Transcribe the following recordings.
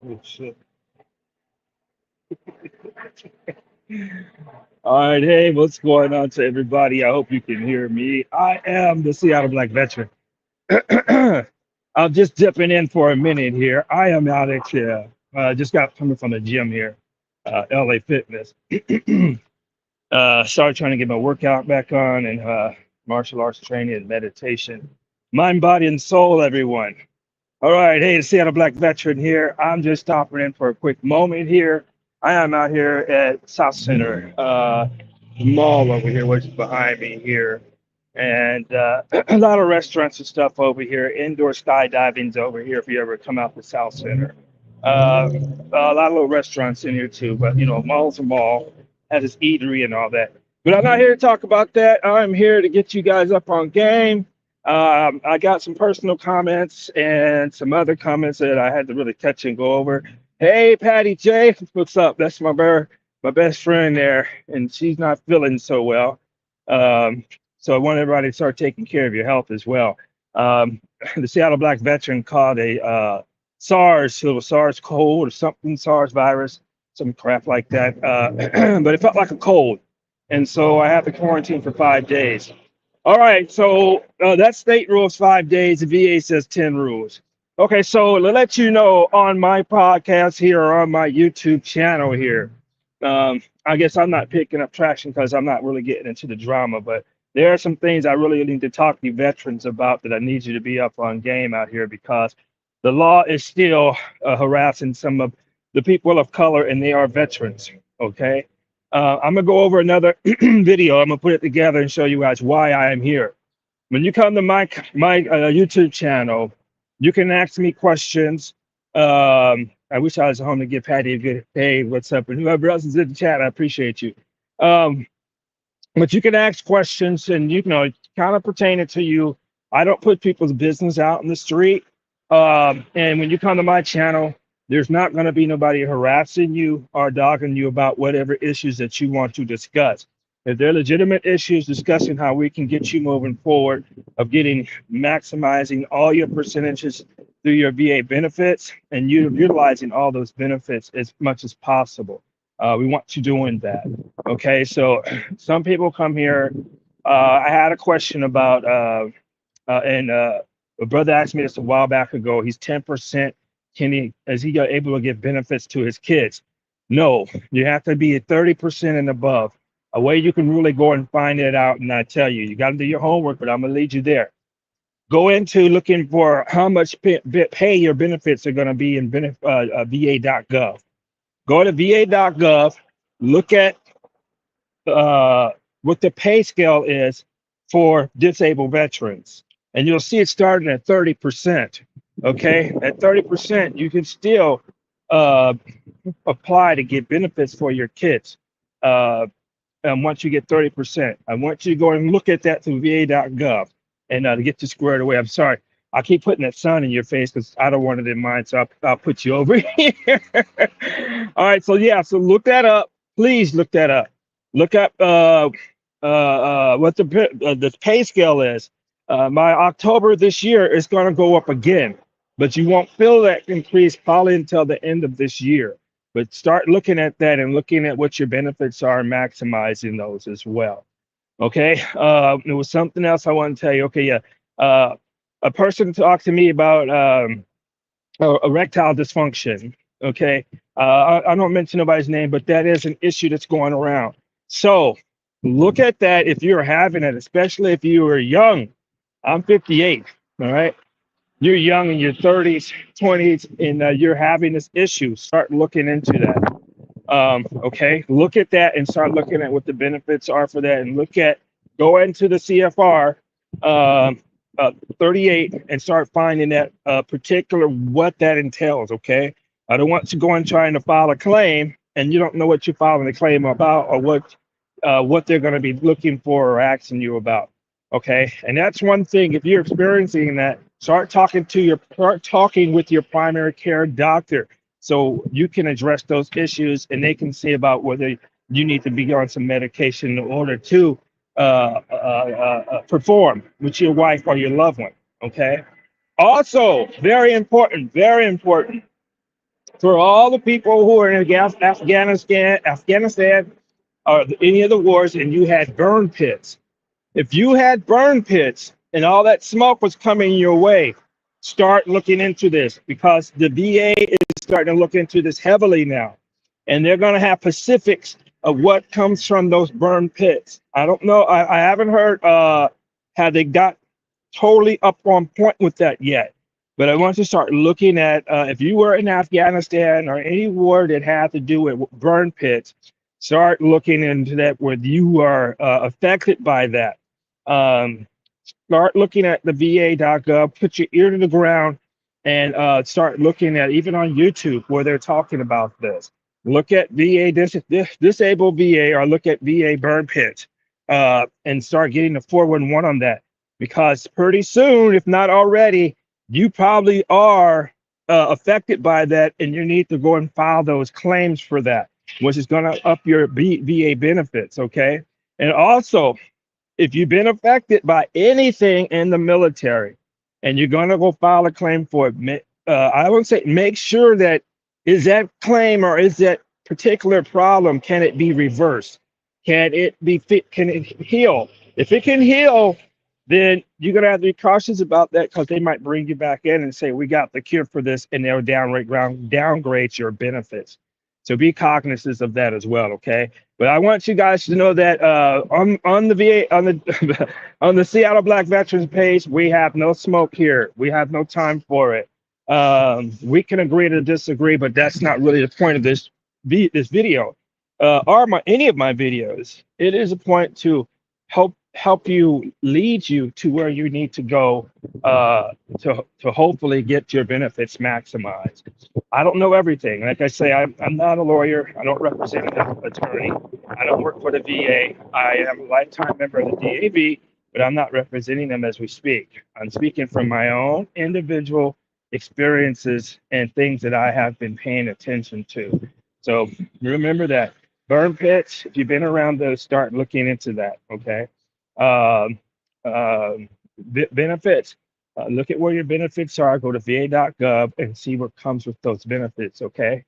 Oh shit. All right, hey, what's going on to everybody? I hope you can hear me. I am the Seattle Black Veteran. I'm just dipping in for a minute here. I am out at just got coming from the gym here, LA Fitness. Started trying to get my workout back on and martial arts training and meditation. Mind, body, and soul, everyone. All right, hey, the Seattle Black Veteran here. I'm just stopping in for a quick moment here. I am out here at South Center Mall over here, which is behind me here, and a lot of restaurants and stuff over here. Indoor skydiving's over here if you ever come out to South Center. A lot of little restaurants in here too, but mall's a mall, has its eatery and all that. But I'm not here to talk about that. I'm here to get you guys up on game. I got some personal comments and some other comments that I had to really touch and go over. Hey, Patty J, what's up? That's my best friend there, and she's not feeling so well. So I want everybody to start taking care of your health as well. The Seattle Black Veteran called a SARS, little SARS cold or something, SARS virus, some crap like that. But it felt like a cold, and so I had to quarantine for 5 days. All right, so that state rules 5 days. The VA says 10 rules. Okay, so to let you know, on my podcast here or on my YouTube channel here, I guess I'm not picking up traction because I'm not really getting into the drama, but there are some things I really need to talk to you veterans about that I need you to be up on game out here because the law is still harassing some of the people of color and they are veterans. Okay. I'm gonna go over another video. I'm gonna put it together and show you guys why I am here. When you come to my YouTube channel, you can ask me questions. I wish I was home to give Patty a good hey, what's up, and whoever else is in the chat, I appreciate you. Um, but you can ask questions, and kind of pertain it to you. I don't put people's business out in the street. And when you come to my channel, there's not going to be nobody harassing you or dogging you about whatever issues that you want to discuss. If they're legitimate issues, discussing how we can get you moving forward, of getting maximizing all your percentages through your VA benefits and you utilizing all those benefits as much as possible. We want you doing that. Okay, so some people come here. I had a question about, and a brother asked me this a while back ago. He's 10%. Is he able to give benefits to his kids? No, you have to be at 30% and above. A way you can really go and find it out, and I tell you, you got to do your homework, but I'm gonna lead you there. Go into looking for how much pay your benefits are going to be in VA.gov. Go to VA.gov, look at what the pay scale is for disabled veterans. And you'll see it starting at 30%. Okay. At 30%, you can still uh, apply to get benefits for your kids. Uh, and once you get 30%, I want you to go and look at that through VA.gov and to get you squared away. I'm sorry. I keep putting that sun in your face because I don't want it in mine. So I'll put you over here. All right. So, yeah. So look that up. Please look that up. Look up what the pay scale is. My October this year is going to go up again, but you won't feel that increase probably until the end of this year. But start looking at that and looking at what your benefits are and maximizing those as well. Okay. There was something else I want to tell you. Okay. Yeah. Uh, a person talked to me about erectile dysfunction. Okay. I don't mention nobody's name, but that is an issue that's going around. So look at that if you're having it, especially if you are young. I'm 58. All right. You're young in your 30s, 20s, and you're having this issue. Start looking into that. Okay. Look at that and start looking at what the benefits are for that and go into the CFR um, 38 and start finding that particular what that entails. Okay. I don't want you going trying to file a claim and you don't know what you're filing a claim about or what they're going to be looking for or asking you about. Okay. And that's one thing. If you're experiencing that, start talking with your primary care doctor so you can address those issues and they can see about whether you need to be on some medication in order to perform with your wife or your loved one. Okay. Also, very important, very important. For all the people who are in Afghanistan, or any of the wars, and you had burn pits. If you had burn pits and all that smoke was coming your way, start looking into this because the VA is starting to look into this heavily now. And they're going to have specifics of what comes from those burn pits. I don't know. I haven't heard how they got totally up on point with that yet. But I want to start looking at if you were in Afghanistan or any war that had to do with burn pits, start looking into that where you are affected by that. Um, Start looking at the va.gov, put your ear to the ground, and start looking at even on YouTube where they're talking about this. Look at disabled VA or look at VA burn pits and start getting the 411 on that because pretty soon, if not already, you probably are affected by that and you need to go and file those claims for that, which is going to up your VA benefits. Okay. And also, if you've been affected by anything in the military and you're going to go file a claim for it, I would say make sure that is that claim or is that particular problem, can it be reversed? Can it be fit? Can it heal? If it can heal, then you're going to have to be cautious about that because they might bring you back in and say, we got the cure for this, and they'll downgrade your benefits. So be cognizant of that as well, okay? But I want you guys to know that on the VA on the on the Seattle Black Veterans page, we have no smoke here. We have no time for it. We can agree to disagree, but that's not really the point of this video or any of my videos. It is a point to help you lead you to where you need to go to hopefully get your benefits maximized. I don't know everything. Like I say, I'm not a lawyer. I don't represent an attorney. I don't work for the VA. I am a lifetime member of the DAV, but I'm not representing them as we speak. I'm speaking from my own individual experiences and things that I have been paying attention to. So remember that. Burn pits, if you've been around those, start looking into that, okay? Um, Benefits. Look at where your benefits are. Go to va.gov and see what comes with those benefits. Okay.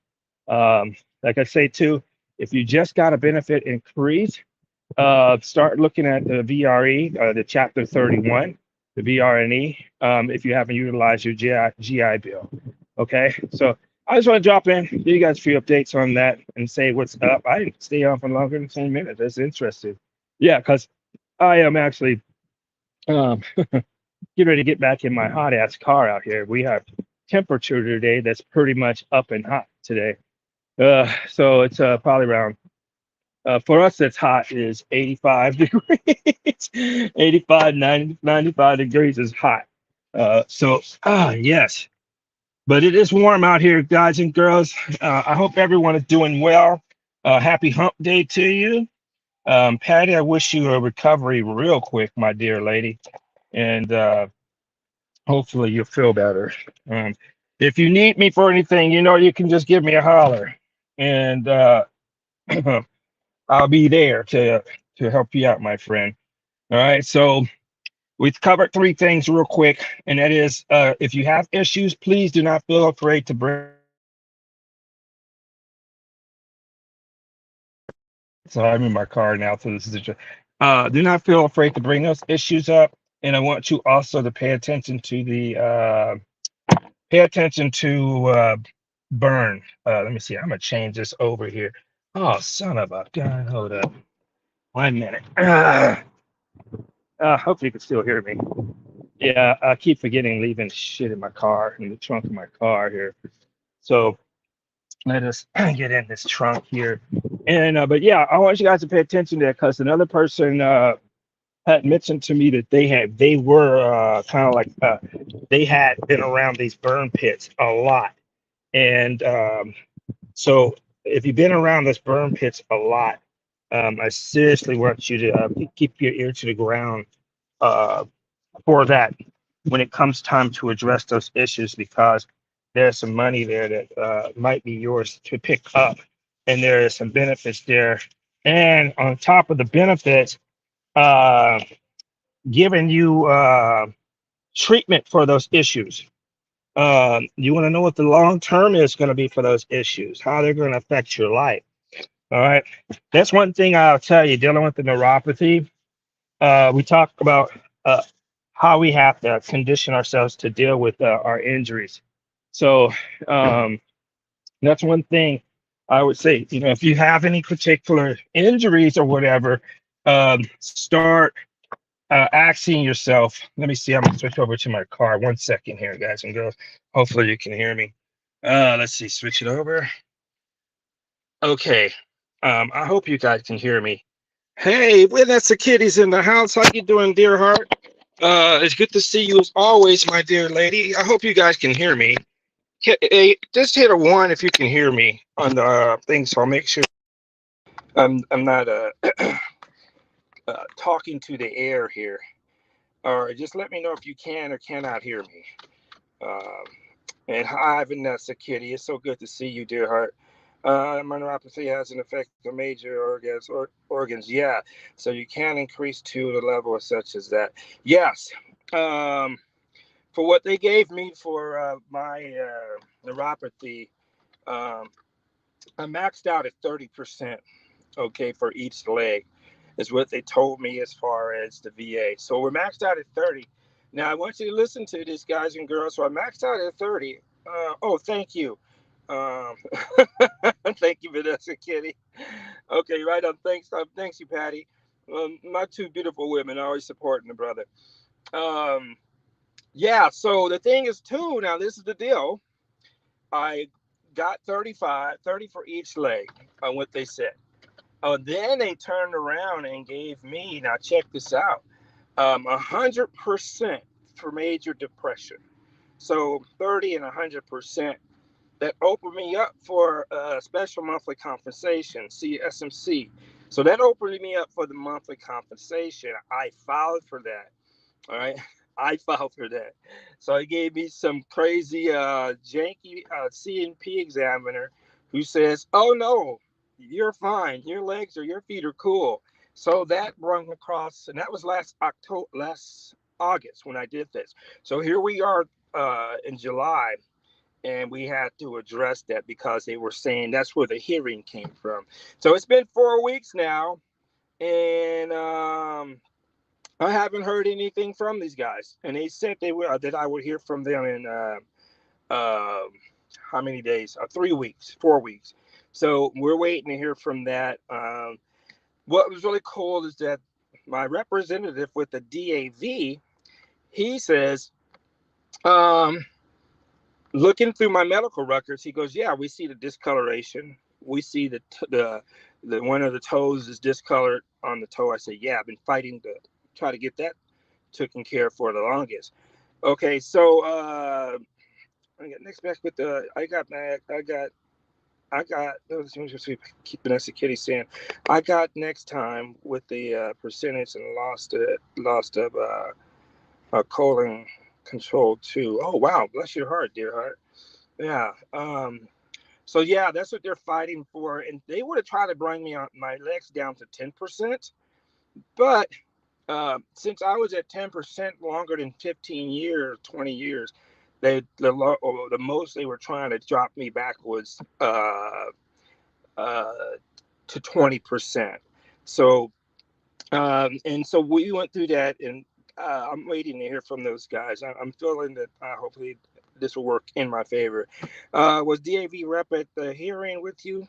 Like I say too, if you just got a benefit increase, start looking at the VRE, the Chapter 31, the VRNE, if you haven't utilized your GI Bill. Okay. So I just want to drop in, give you guys a few updates on that and say what's up. I didn't stay on for longer than 10 minutes. That's interesting. Yeah, because I am actually um, getting ready to get back in my hot ass car out here. We have temperature today that's pretty much up and hot today. So it's probably around, for us, that's hot is 85 degrees, 85, 90, 95 degrees is hot. Yes, but it is warm out here, guys and girls. I hope everyone is doing well. Happy hump day to you. Patty, I wish you a recovery real quick, my dear lady. And hopefully you'll feel better. Um, if you need me for anything, you can just give me a holler, and I'll be there to help you out, my friend. All right. So we've covered three things real quick, and that is, if you have issues, please do not feel afraid to bring. So I'm in my car now, so this is just. Do not feel afraid to bring those issues up, and I want you also to pay attention to burn. Let me see. I'm gonna change this over here. Oh, son of a gun. Hold up. 1 minute. Hopefully you can still hear me. Yeah, I keep forgetting leaving shit in my car, in the trunk of my car here. So let us get in this trunk here. And but yeah, I want you guys to pay attention to that because another person had mentioned to me that they were kind of like they had been around these burn pits a lot. And so if you've been around this burn pits a lot, I seriously want you to keep your ear to the ground uh, for that when it comes time to address those issues, because there's some money there that might be yours to pick up, and there is some benefits there. And on top of the benefits, uh, giving you treatment for those issues. You want to know what the long term is going to be for those issues, how they're going to affect your life. All right. That's one thing I'll tell you dealing with the neuropathy. We talk about uh, how we have to condition ourselves to deal with our injuries. So um, that's one thing I would say. You know, if you have any particular injuries or whatever, start asking yourself. Let me see. I'm gonna switch over to my car. 1 second here, guys and girls. Hopefully you can hear me. Let's see. Switch it over. Okay. I hope you guys can hear me. Hey, well, that's the kitties in the house. How you doing, dear heart? It's good to see you as always, my dear lady. I hope you guys can hear me. Hey, just hit a one if you can hear me on the thing, so I'll make sure I'm not talking to the air here. All right, just let me know if you can or cannot hear me. Um, and hi, Vanessa Kitty. It's so good to see you, dear heart. Neuropathy has an effect on major organs. Yeah, so you can increase to the level of such as that. Yes. Um, for what they gave me for my neuropathy, um, I maxed out at 30%. Okay, for each leg is what they told me as far as the VA. So we're maxed out at 30. Now I want you to listen to this, guys and girls. So I maxed out at 30. Oh, thank you. Um, thank you, Vanessa Kitty. Okay, right on. Thanks you, Patty. My two beautiful women always supporting the brother. Um, yeah. So the thing is, too. Now this is the deal. I got 30 for each leg on what they said. Then they turned around and gave me, now check this out, 100% for major depression. So 30 and 100%. That opened me up for special monthly compensation, CSMC. So that opened me up for the monthly compensation. I filed for that. All right. I filed for that. So he gave me some crazy janky CNP examiner who says, oh no, you're fine. Your legs or your feet are cool. So that brought across, and that was last August when I did this. So here we are in July, and we had to address that because they were saying that's where the hearing came from. So it's been 4 weeks now, and I haven't heard anything from these guys, and they said they were that I would hear from them in how many days? 3 weeks, 4 weeks. So we're waiting to hear from that. What was really cool is that my representative with the DAV, he says, um, looking through my medical records, he goes, "Yeah, we see the discoloration. We see the one of the toes is discolored on the toe." I said, "Yeah, I've been fighting to try to get that taken care of for the longest." Okay, so I got next back with the I got keep Vanessa Kitty saying I got next time with the percentage and lost of colon control too. Oh wow, bless your heart, dear heart. Yeah. So yeah, that's what they're fighting for, and they would have tried to bring me on my legs down to 10%, but since I was at 10% longer than 15 years, 20 years, the most they were trying to drop me back was uh, to 20%. So and so we went through that, and I'm waiting to hear from those guys. I'm feeling that hopefully this will work in my favor. Was DAV rep at the hearing with you?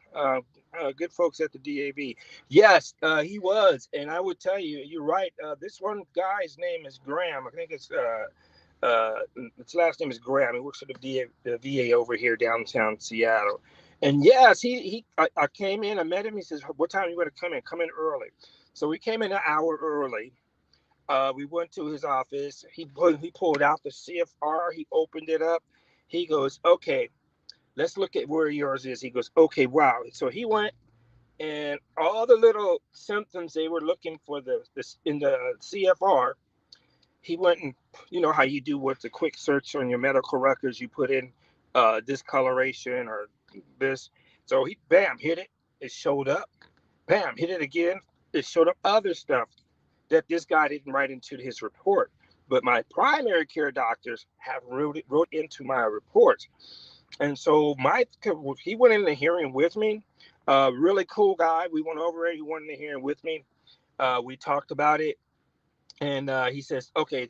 Good folks at the DAV. Yes, he was, and I would tell you, you're right. This one guy's name is Graham. I think his last name is Graham. He works at the VA over here downtown Seattle. And yes, I came in, I met him. He says, "What time are you going to come in? Come in early." So we came in an hour early. We went to his office. He pulled out the CFR. He opened it up. He goes, "Okay, let's look at where yours is." He goes, "Okay, wow." So he went, and all the little symptoms they were looking for this in the CFR, he went and, you know how you do with the quick search on your medical records, you put in discoloration or this. So he bam hit it. It showed up. Bam hit it again. It showed up other stuff that this guy didn't write into his report. but my primary care doctors have wrote into my reports. And so he went in the hearing with me. Really cool guy. We went over it. He went in the hearing with me. We talked about it, and he says, "Okay."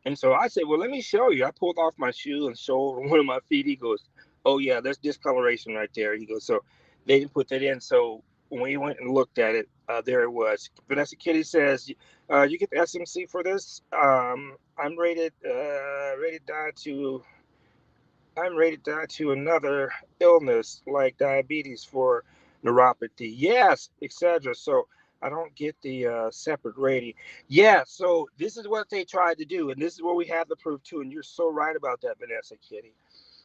And so I said, "Well, let me show you." I pulled off my shoe and showed one of my feet. He goes, "Oh yeah, there's discoloration right there." He goes, "So they didn't put that in." So when we went and looked at it, there it was. Vanessa Kitty says, "You get the SMC for this. I'm rated down to another illness like diabetes for neuropathy. Yes, etc." So I don't get the separate rating. Yeah, so this is what they tried to do, and this is where we have the proof too. And you're so right about that, Vanessa Kitty,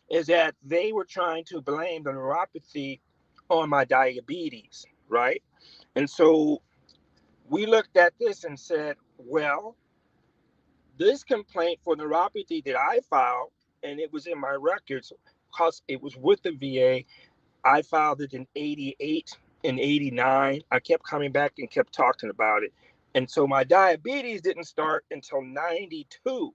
is that they were trying to blame the neuropathy on my diabetes, right? And so we looked at this and said, well, this complaint for neuropathy that I filed, and it was in my records because it was with the VA. I filed it in 88 and 89. I kept coming back and kept talking about it. And so my diabetes didn't start until 92,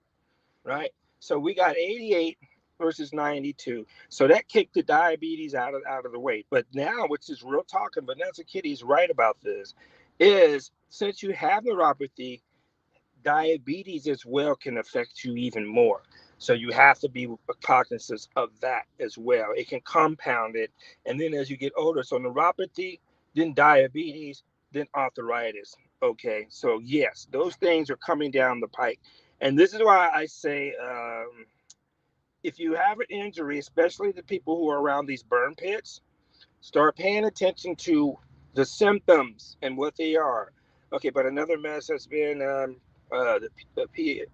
right? So we got 88 versus 92. So that kicked the diabetes out of the way. But now, which is real talk, and Vanessa Kitty's right about this, is since you have neuropathy, diabetes as well can affect you even more. So you have to be cognizant of that as well. It can compound it. And then as you get older, so neuropathy, then diabetes, then arthritis. Okay. So, yes, those things are coming down the pike. And this is why I say if you have an injury, especially the people who are around these burn pits, start paying attention to the symptoms and what they are. Okay, but another mess has been the P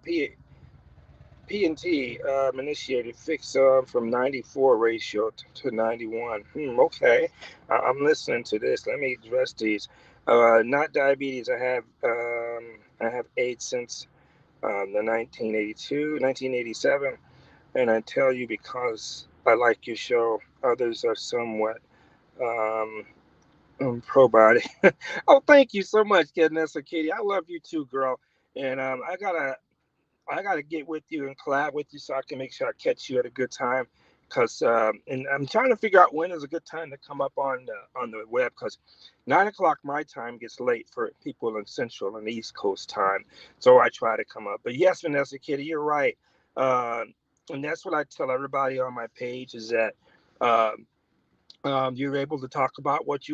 and T initiated fix from 94 ratio to 91. Okay, I'm listening to this. Let me address these. Not diabetes. I have AIDS since the 1987, and I tell you because I like your show. Others are somewhat um, probiotic. Oh, thank you so much, Vanessa Kitty. I love you too, girl. And I gotta get with you and collab with you so I can make sure I catch you at a good time. Cause and I'm trying to figure out when is a good time to come up on the web. Cause 9 o'clock my time gets late for people in Central and East Coast time, so I try to come up. But yes, Vanessa Kitty, you're right. Uh, and that's what I tell everybody on my page is that um, you're able to talk about what's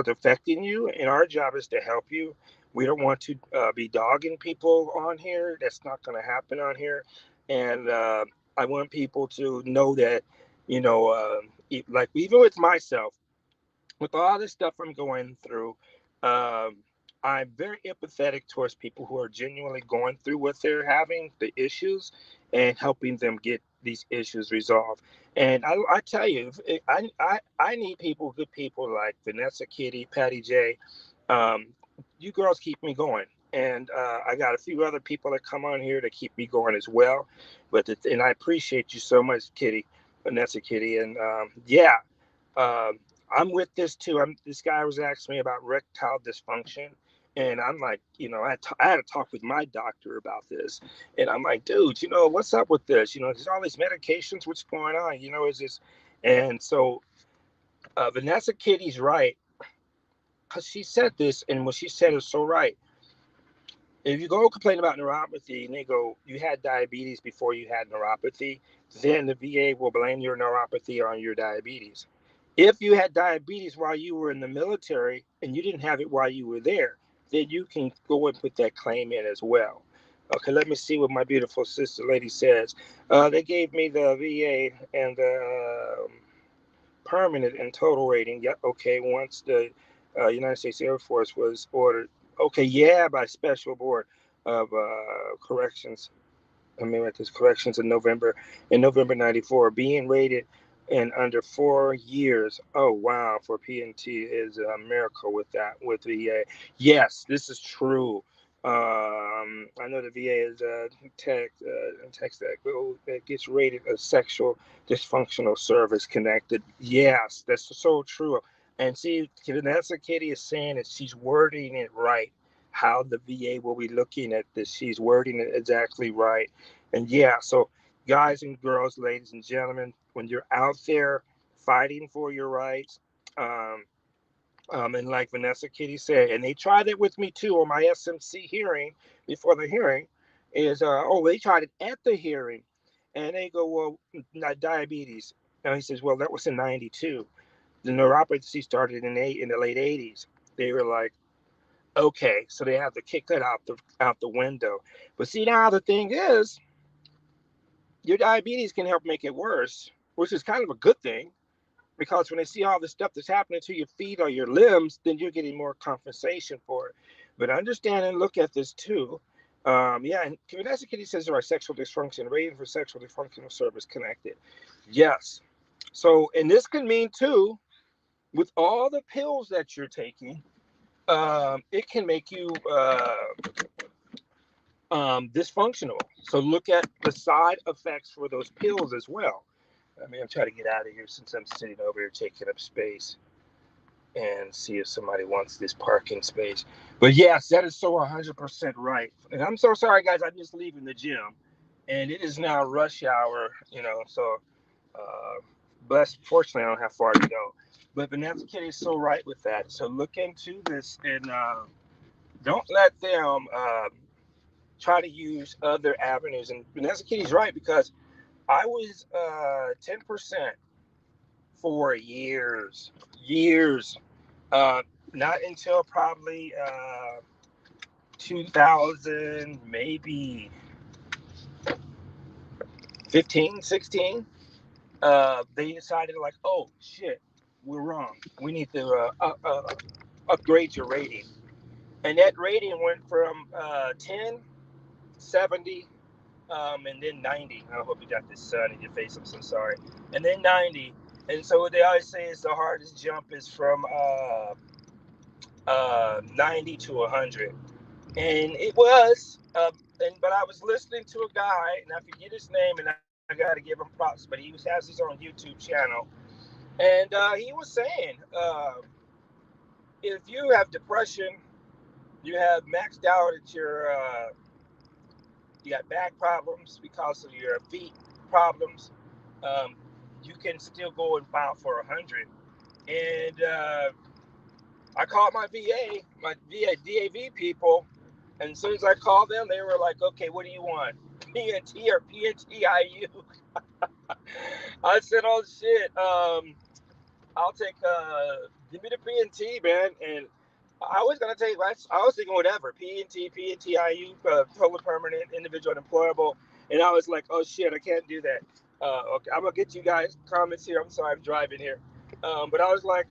affecting you, and our job is to help you. We don't want to be dogging people on here. That's not going to happen on here. And I want people to know that, like even with myself, with all this stuff I'm going through, um, I'm very empathetic towards people who are genuinely going through what they're having, the issues, and helping them get these issues resolved. And I tell you, I need people, good people like Vanessa Kitty, Patty J. Um, you girls keep me going. And I got a few other people that come on here to keep me going as well. And I appreciate you so much, Kitty, Vanessa Kitty. And yeah, um, I'm with this too. This guy was asking me about erectile dysfunction, and I'm like, I had to talk with my doctor about this, and I'm like, dude, what's up with this? There's all these medications. What's going on? Is this? And so Vanessa Kitty's right because she said this, and what she said is so right. If you go complain about neuropathy and they go, you had diabetes before you had neuropathy, then the VA will blame your neuropathy on your diabetes. If you had diabetes while you were in the military and you didn't have it while you were there, then you can go and put that claim in as well. Okay, let me see what my beautiful sister lady says. They gave me the VA and the permanent and total rating. Yeah, okay, once the United States Air Force was ordered. Okay, yeah, by special board of corrections. I mean, like this corrections in November '94, being rated in under 4 years. Oh wow, for PNT is a miracle with that with VA. Yes, this is true. I know the VA is text that that gets rated a sexual dysfunctional service connected. Yes, that's so true. And see, Vanessa Kitty is saying that she's wording it right. how the VA will be looking at this. She's wording it exactly right. And yeah, so guys and girls, ladies and gentlemen, when you're out there fighting for your rights, um, and like Vanessa Kitty said, and they tried it with me too on my SMC hearing before the hearing, is oh, they tried it at the hearing, and they go, well, not diabetes. Now he says, well, that was in '92. The neuropathy started in the late '80s. They were like, okay, so they have to kick that out the window. But see, now the thing is, your diabetes can help make it worse, which is kind of a good thing because when they see all the stuff that's happening to your feet or your limbs, then you're getting more compensation for it. But understand and look at this too. Yeah, and Vanessa Kitty says there are sexual dysfunction, rating for sexual dysfunctional service connected. Yes. So, and this can mean too, with all the pills that you're taking, it can make you dysfunctional. So look at the side effects for those pills as well. I mean, I'm trying to get out of here since I'm sitting over here taking up space and see if somebody wants this parking space. But yes, that is so 100% right. And I'm so sorry, guys. I'm just leaving the gym, and it is now rush hour. So bless. Fortunately, I don't have far to go. But Vanessa Kitty is so right with that. So look into this and don't let them try to use other avenues. And Vanessa Kitty's right because I was 10% for years. Uh, Not until probably 2000, maybe 15, 16, they decided like, oh shit, we're wrong. We need to upgrade your rating. And that rating went from 10, 70, and then 90. I hope you got this sun in your face. I'm so sorry. And then 90. And so what they always say is the hardest jump is from 90 to 100. And it was, but I was listening to a guy, and I forget his name, and I got to give him props, but has his own YouTube channel. And he was saying, if you have depression, you have maxed out at you got back problems because of your feet problems, um, you can still go and file for 100. And I called my VA DAV people, and as soon as I called them, they were like, "Okay, what do you want, PNT or PNTIU?" I said, "Oh shit, I'll take give me the PNT, man." And I was gonna take. I was thinking whatever PNT, PNTIU, total permanent individual unemployable, and I was like, "Oh shit, I can't do that." Okay, I'm gonna get you guys comments here. I'm sorry, I'm driving here, but I was like,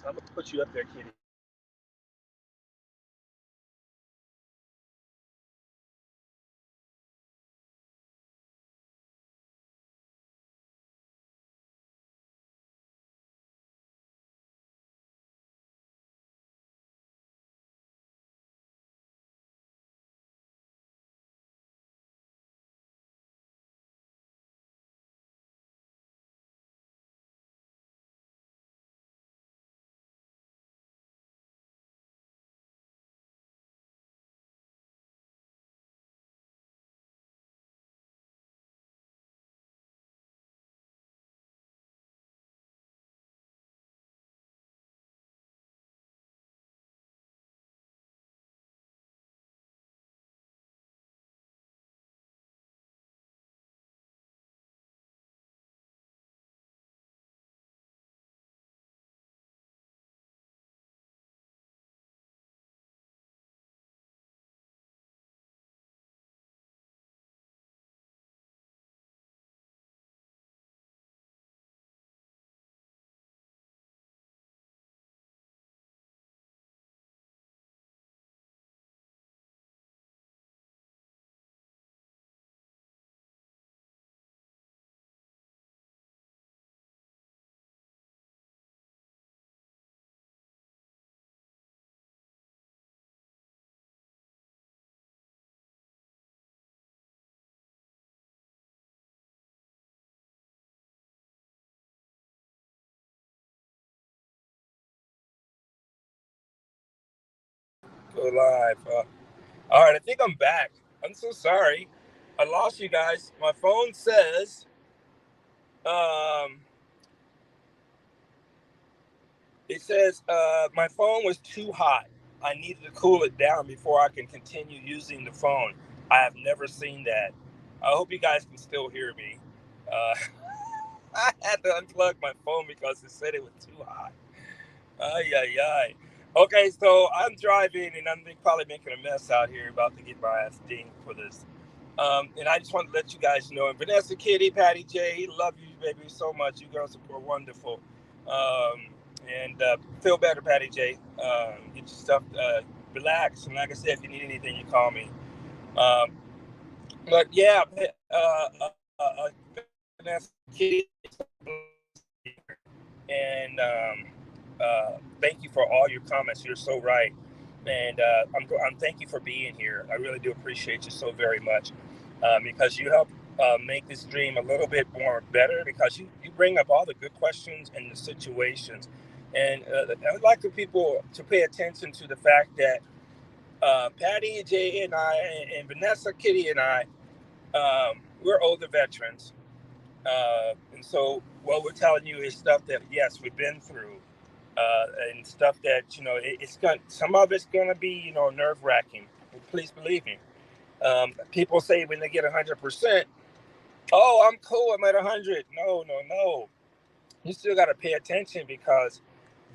I'm gonna put you up there, Kitty. Go live. All right, I think I'm back. I'm so sorry. I lost you guys. My phone says, my phone was too hot. I needed to cool it down before I can continue using the phone. I have never seen that. I hope you guys can still hear me. Uh, I had to unplug my phone because it said it was too hot. Ay, ay, ay. Okay, so I'm driving and I'm probably making a mess out here, about to get my ass dinged for this. And I just want to let you guys know, and Vanessa, Kitty, Patty J, love you, baby, so much. You girls are wonderful. And feel better, Patty J. Get your stuff, relax. And like I said, if you need anything, you call me. Um, but yeah, Vanessa, Kitty, and thank you for all your comments. You're so right, and I'm thank you for being here. I really do appreciate you so very much, because you help make this dream a little bit more better, because you bring up all the good questions and the situations, and I would like for people to pay attention to the fact that Patty, Jay, and I, and Vanessa, Kitty, and I, we're older veterans. And so what we're telling you is stuff that, yes, we've been through, and stuff that, it's going some of it's going to be, nerve wracking. Please believe me. People say when they get 100%, oh, I'm cool, I'm at 100. No, no, no. You still got to pay attention, because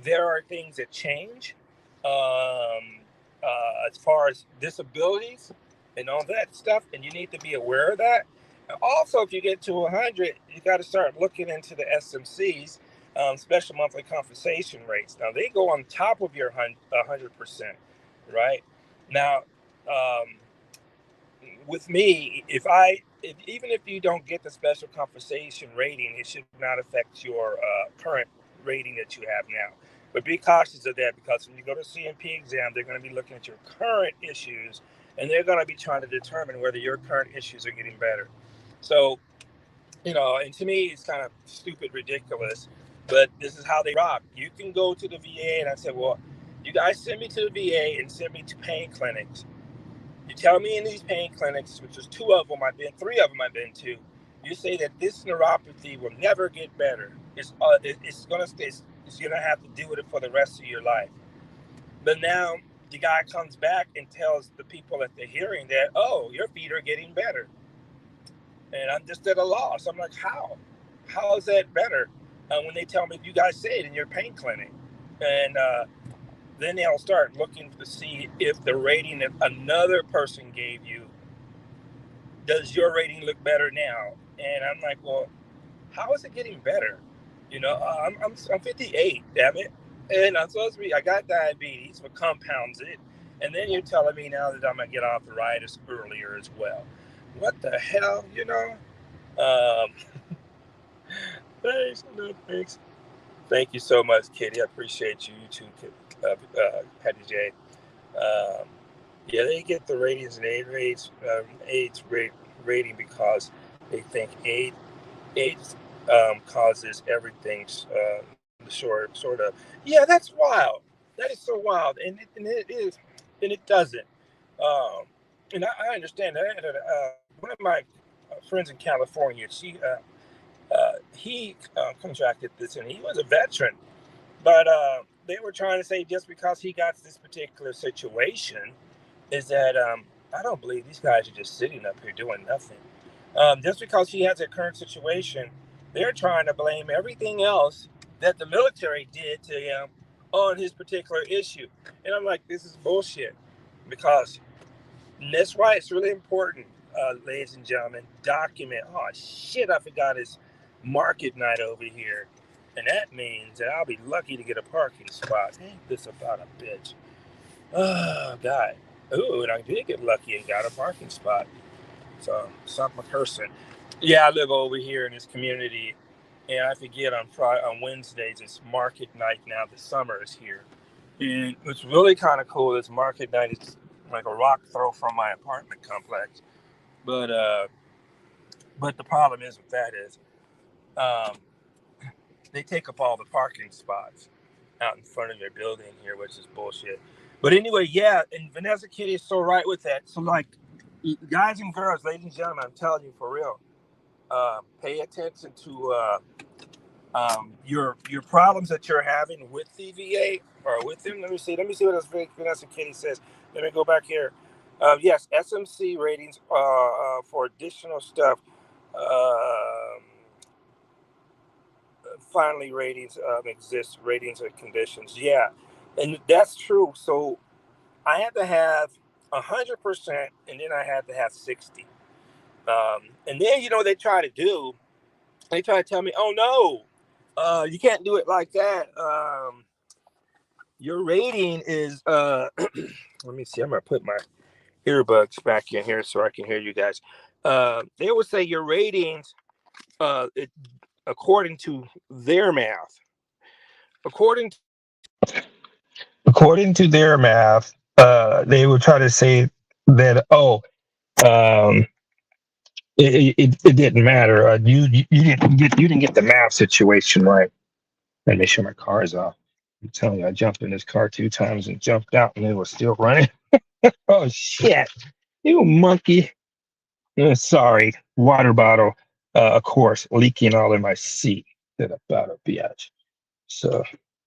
there are things that change, as far as disabilities and all that stuff, and you need to be aware of that. And also, if you get to 100, you got to start looking into the SMCs, special monthly compensation rates. Now, they go on top of your 100%, right? Now, um, with me, even if you don't get the special compensation rating, it should not affect your current rating that you have now. But be cautious of that, because when you go to CMP exam, they're going to be looking at your current issues, and they're going to be trying to determine whether your current issues are getting better. So, and to me, it's kind of stupid, ridiculous, but this is how they rock. You can go to the VA, and I said, well, you guys send me to the VA and send me to pain clinics. You tell me in these pain clinics, which is three of them I've been to, you say that this neuropathy will never get better. It's gonna stay. It's gonna have to deal with it for the rest of your life. But now the guy comes back and tells the people at the hearing that, oh, your feet are getting better, and I'm just at a loss. I'm like, how? How is that better? When they tell me, you guys say it in your pain clinic, and then they'll start looking to see if the rating that another person gave you, does your rating look better now? And I'm like, well, how is it getting better? I'm 58, damn it, and I'm supposed to be. I got diabetes, what compounds it, and then you're telling me now that I'm gonna get arthritis earlier as well. What the hell, Thanks, no thanks. Thank you so much, Kitty. I appreciate you. You too, Patty J. Um, yeah, they get the ratings and AIDS rating because they think AIDS causes everything. Sort of. Yeah, that's wild. That is so wild, and it is, and it doesn't. Um, and I understand that. One of my friends in California, he contracted this, and he was a veteran, but they were trying to say just because he got this particular situation is that I don't believe these guys are just sitting up here doing nothing. Just because he has a current situation, they're trying to blame everything else that the military did to him on his particular issue. And I'm like, this is bullshit, because that's why it's really important, ladies and gentlemen, document. Oh, shit, I forgot it's market night over here. And that means that I'll be lucky to get a parking spot. Ain't this about a bitch? Oh, God. Ooh, and I did get lucky and got a parking spot. So, stop my cursing. Yeah, I live over here in this community, and I forget on Wednesdays it's market night now. The summer is here. And what's really kind of cool is market night is like a rock throw from my apartment complex. But the problem is with that is um, they take up all the parking spots out in front of your building here, which is bullshit. But anyway, yeah, and Vanessa Kitty is so right with that. So like, guys and girls, ladies and gentlemen, I'm telling you for real, pay attention to your problems that you're having with TVA or with them. Let me see what else Vanessa Kitty says. Let me go back here. Yes, SMC ratings for additional stuff. Um Finally, ratings exist. Ratings and conditions. Yeah, and that's true. So I had to have 100%, and then I had to have 60. And then they try to do. They try to tell me, "Oh no, you can't do it like that. Your rating is." Let me see. I'm gonna put my earbuds back in here so I can hear you guys. They would say your ratings, according to their math, according according to their math, they would try to say that um, it didn't matter. You didn't get the math situation right. Let me make sure my car is off. I'm telling you, I jumped in this car 2 times and jumped out, and it was still running. Oh shit! You monkey. Sorry, water bottle, of course, leaking all in my seat. That about a bitch. So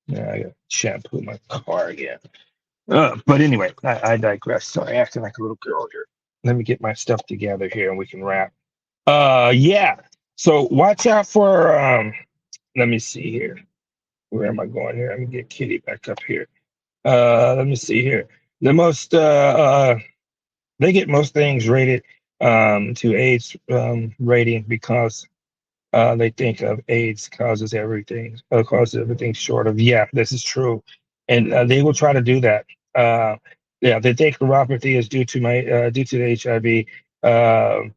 yeah, I got to shampoo my car again. But anyway, I digress. Sorry, acting like a little girl here. Let me get my stuff together here, and we can wrap. Yeah. So watch out for. Let me see here. Where am I going here? Let me get Kitty back up here. Let me see here. The most they get most things rated to AIDS rating because they think of AIDS causes everything short of. Yeah, this is true, and they will try to do that. Yeah, they think neuropathy is due to the HIV.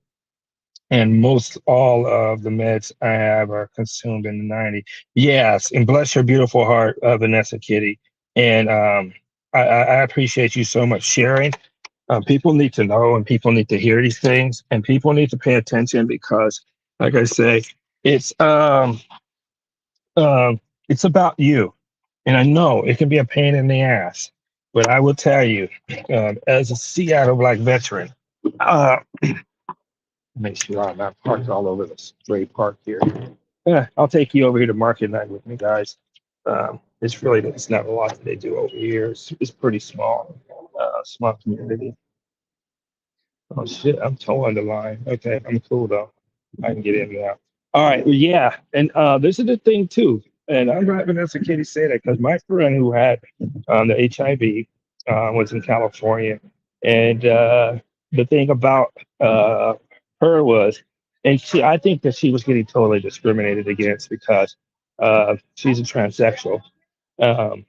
And most all of the meds I have are consumed in the 90s. Yes, and bless your beautiful heart, Vanessa Kitty. And I appreciate you so much sharing. People need to know and people need to hear these things and people need to pay attention because, like I say, it's um, it's about you. And I know it can be a pain in the ass, but I will tell you, as a Seattle Black veteran, uh, make sure I'm not parked all over the straight park here. Yeah, I'll take you over here to Market Night with me, guys. It's not a lot that they do over here. It's pretty small community. Oh shit, I'm towing the line. Okay, I'm cool though. I can get in now. All right, well, yeah, and this is the thing too. And I'm not Vanessa Kitty say that because my friend who had the HIV was in California, and the thing about her was, and I think that she was getting totally discriminated against because she's a transsexual, um,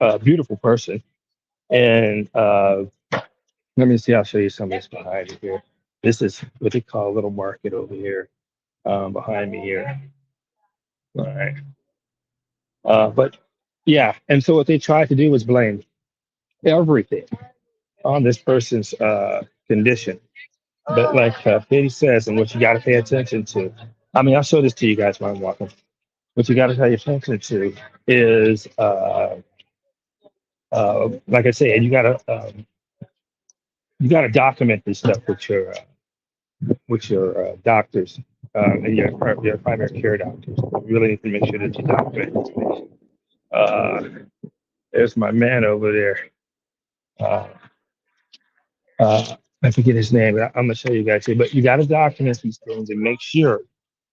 a beautiful person, and let me see. I'll show you some of this behind me here. This is what they call a little market over here behind me here. All right. But yeah, and so what they tried to do was blame everything on this person's condition. But like Katie says, and what you got to pay attention to, I mean, I'll show this to you guys while I'm walking. What you got to pay attention to is, like I say, and you got to document this stuff with your doctors and your primary care doctors. You really need to make sure that you document information. Uh, there's my man over there. Uh, I forget his name. But I'm gonna show you guys here. But you got to document these things and make sure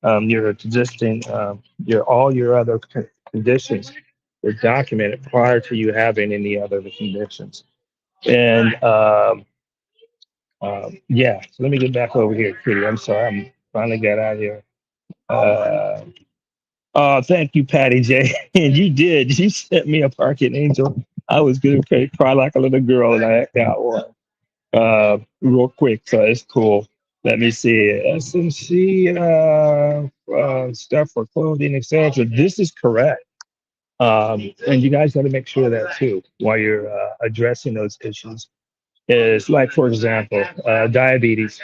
your existing your all your other conditions are documented prior to you having any other conditions. And yeah, so let me get back over here, Kitty. I'm sorry, I'm finally got out of here. Uh, oh, thank you, Patty J. And you did. You sent me a parking angel. I was gonna cry like a little girl, and I got one real quick. So it's cool. Let me see. SMC stuff for clothing, etc. This is correct. And you guys got to make sure of that too while you're addressing those issues. Is like, for example, diabetes.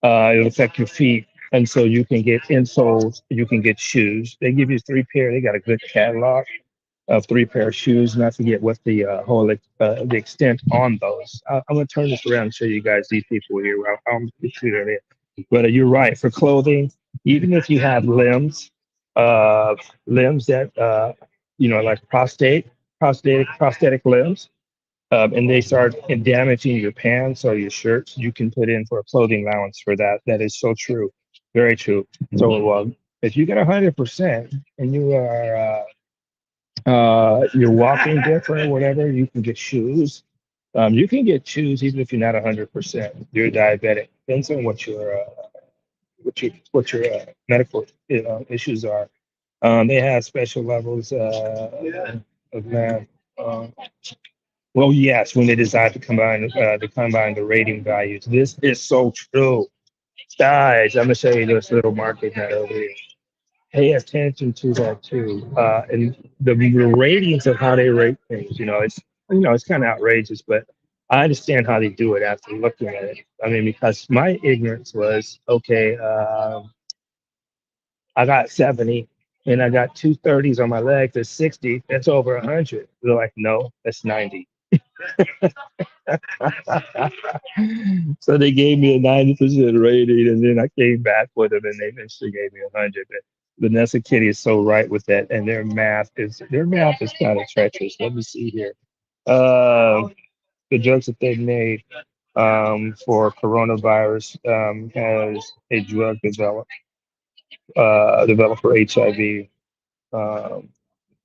It'll affect your feet. And so you can get insoles, you can get shoes. They give you 3 pair. They got a good catalog. of three pair of shoes, and I forget what the extent on those. I'm gonna turn this around and show you guys these people here. I'm consider it. But you're right for clothing. Even if you have uh, limbs that like prosthetic limbs, and they start damaging your pants or your shirts, you can put in for a clothing allowance for that. That is so true, very true. So if you get 100% and you're walking different, whatever, you can get shoes. You can get shoes even if you're not 100%. You're diabetic. Depends on what your medical issues are. They have special levels of math. Um, well, yes, when they decide to combine the rating values, this is so true, guys. I'm gonna show you this little market net over here. Pay attention to that too. And the ratings of how they rate things, it's kind of outrageous, but I understand how they do it after looking at it. I mean, because my ignorance was okay. I got 70, and I got two 30s on my legs. That's 60. That's over 100. They're like, no, that's 90. So they gave me a 90% rating, and then I came back with them, and they eventually gave me 100. But Vanessa Kitty is so right with that, and their math is kind of treacherous. Let me see here. Uh, the drugs that they made for coronavirus has a drug developed for HIV. Um,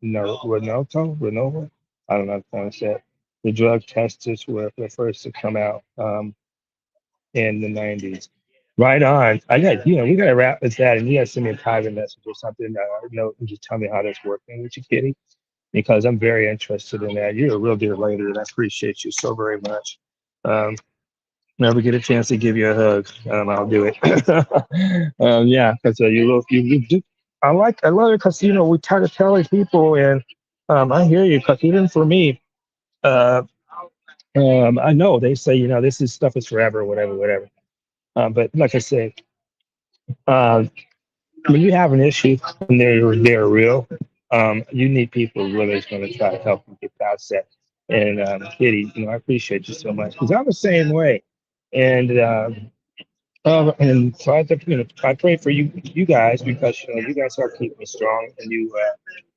no, Renova. I don't know how to pronounce that. The drug testers were the first to come out in the 90s. Right on. We got to wrap with that. And you got to send me a private message or something. And just tell me how that's working with you, Kitty, because I'm very interested in that. You're a real dear lady, and I appreciate you so very much. Um, Never get a chance to give you a hug, I'll do it. Yeah, because you do. I love it because we try to tell people, and I hear you. Because even for me, uh, I know they say this is stuff is forever, whatever, whatever. But like I said, uh, when you have an issue and they're real, you need people really is going to try to help you get past that. And Kitty, I appreciate you so much because I'm the same way. And and so I pray for you guys because you guys help keep me strong and you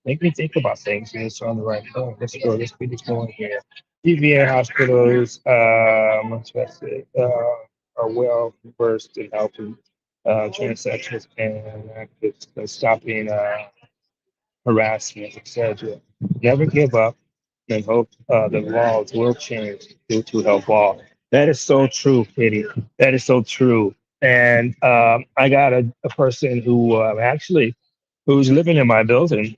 make me think about things and it's on the right path. Let's go. Let's keep this going here. VA hospitals, are well versed in helping transactions and stopping harassment, etc. Never give up and hope the laws will change to help all. That is so true, Kitty. That is so true. And I got a person who who's living in my building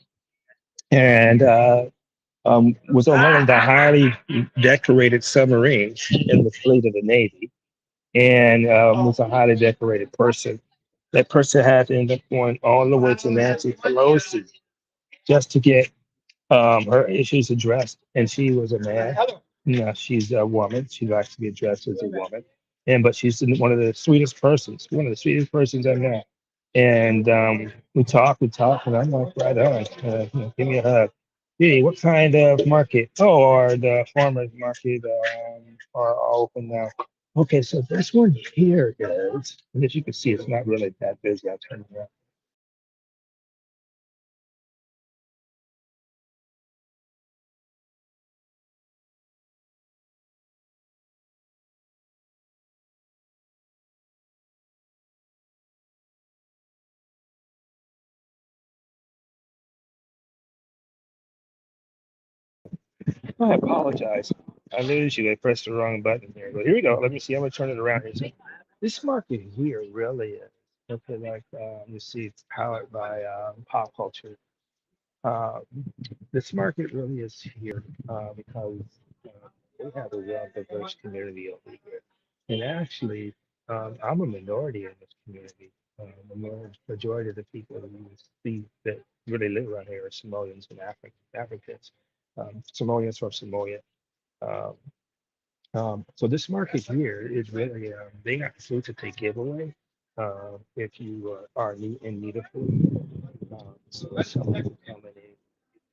and was on one of the highly decorated submarines in the fleet of the Navy and was a highly decorated person. That person had to end up going all the way to Nancy Pelosi just to get her issues addressed. And she was a man. She's a woman. She likes to be addressed as a woman. But she's one of the sweetest persons I met. And we talk, and I'm like, right on. Give me a hug. Hey, what kind of market? Oh, or the farmers market are all open now. Okay, so this one here is, and as you can see, it's not really that busy. I'll turn it around. I apologize. I lose you. I pressed the wrong button here. But here we go. Let me see. I'm gonna turn it around here. So this market here really is okay. Like you see, it's powered by pop culture. Uh, this market really is here because we have a real diverse community over here. And actually, I'm a minority in this community. Majority of the people that you see that really live around here are Somalians and Africans. Somalians from Somalia. Um, so this market here is really, they got food that they give away if you are in need of food. So some people come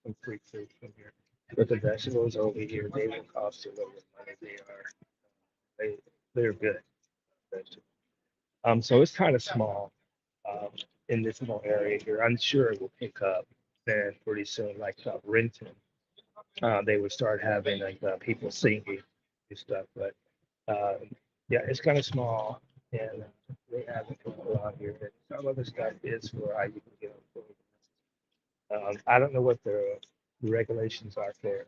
in free food from here. But the vegetables over here, they will cost you a little bit of money. They they're good vegetables. So it's kind of small um, in this little area here. I'm sure it will pick up then pretty soon, like Renton. They would start having like people singing and stuff. But yeah, it's kind of small, and they have people out here. And some of the stuff is for how you can get on food. I don't know what the regulations are for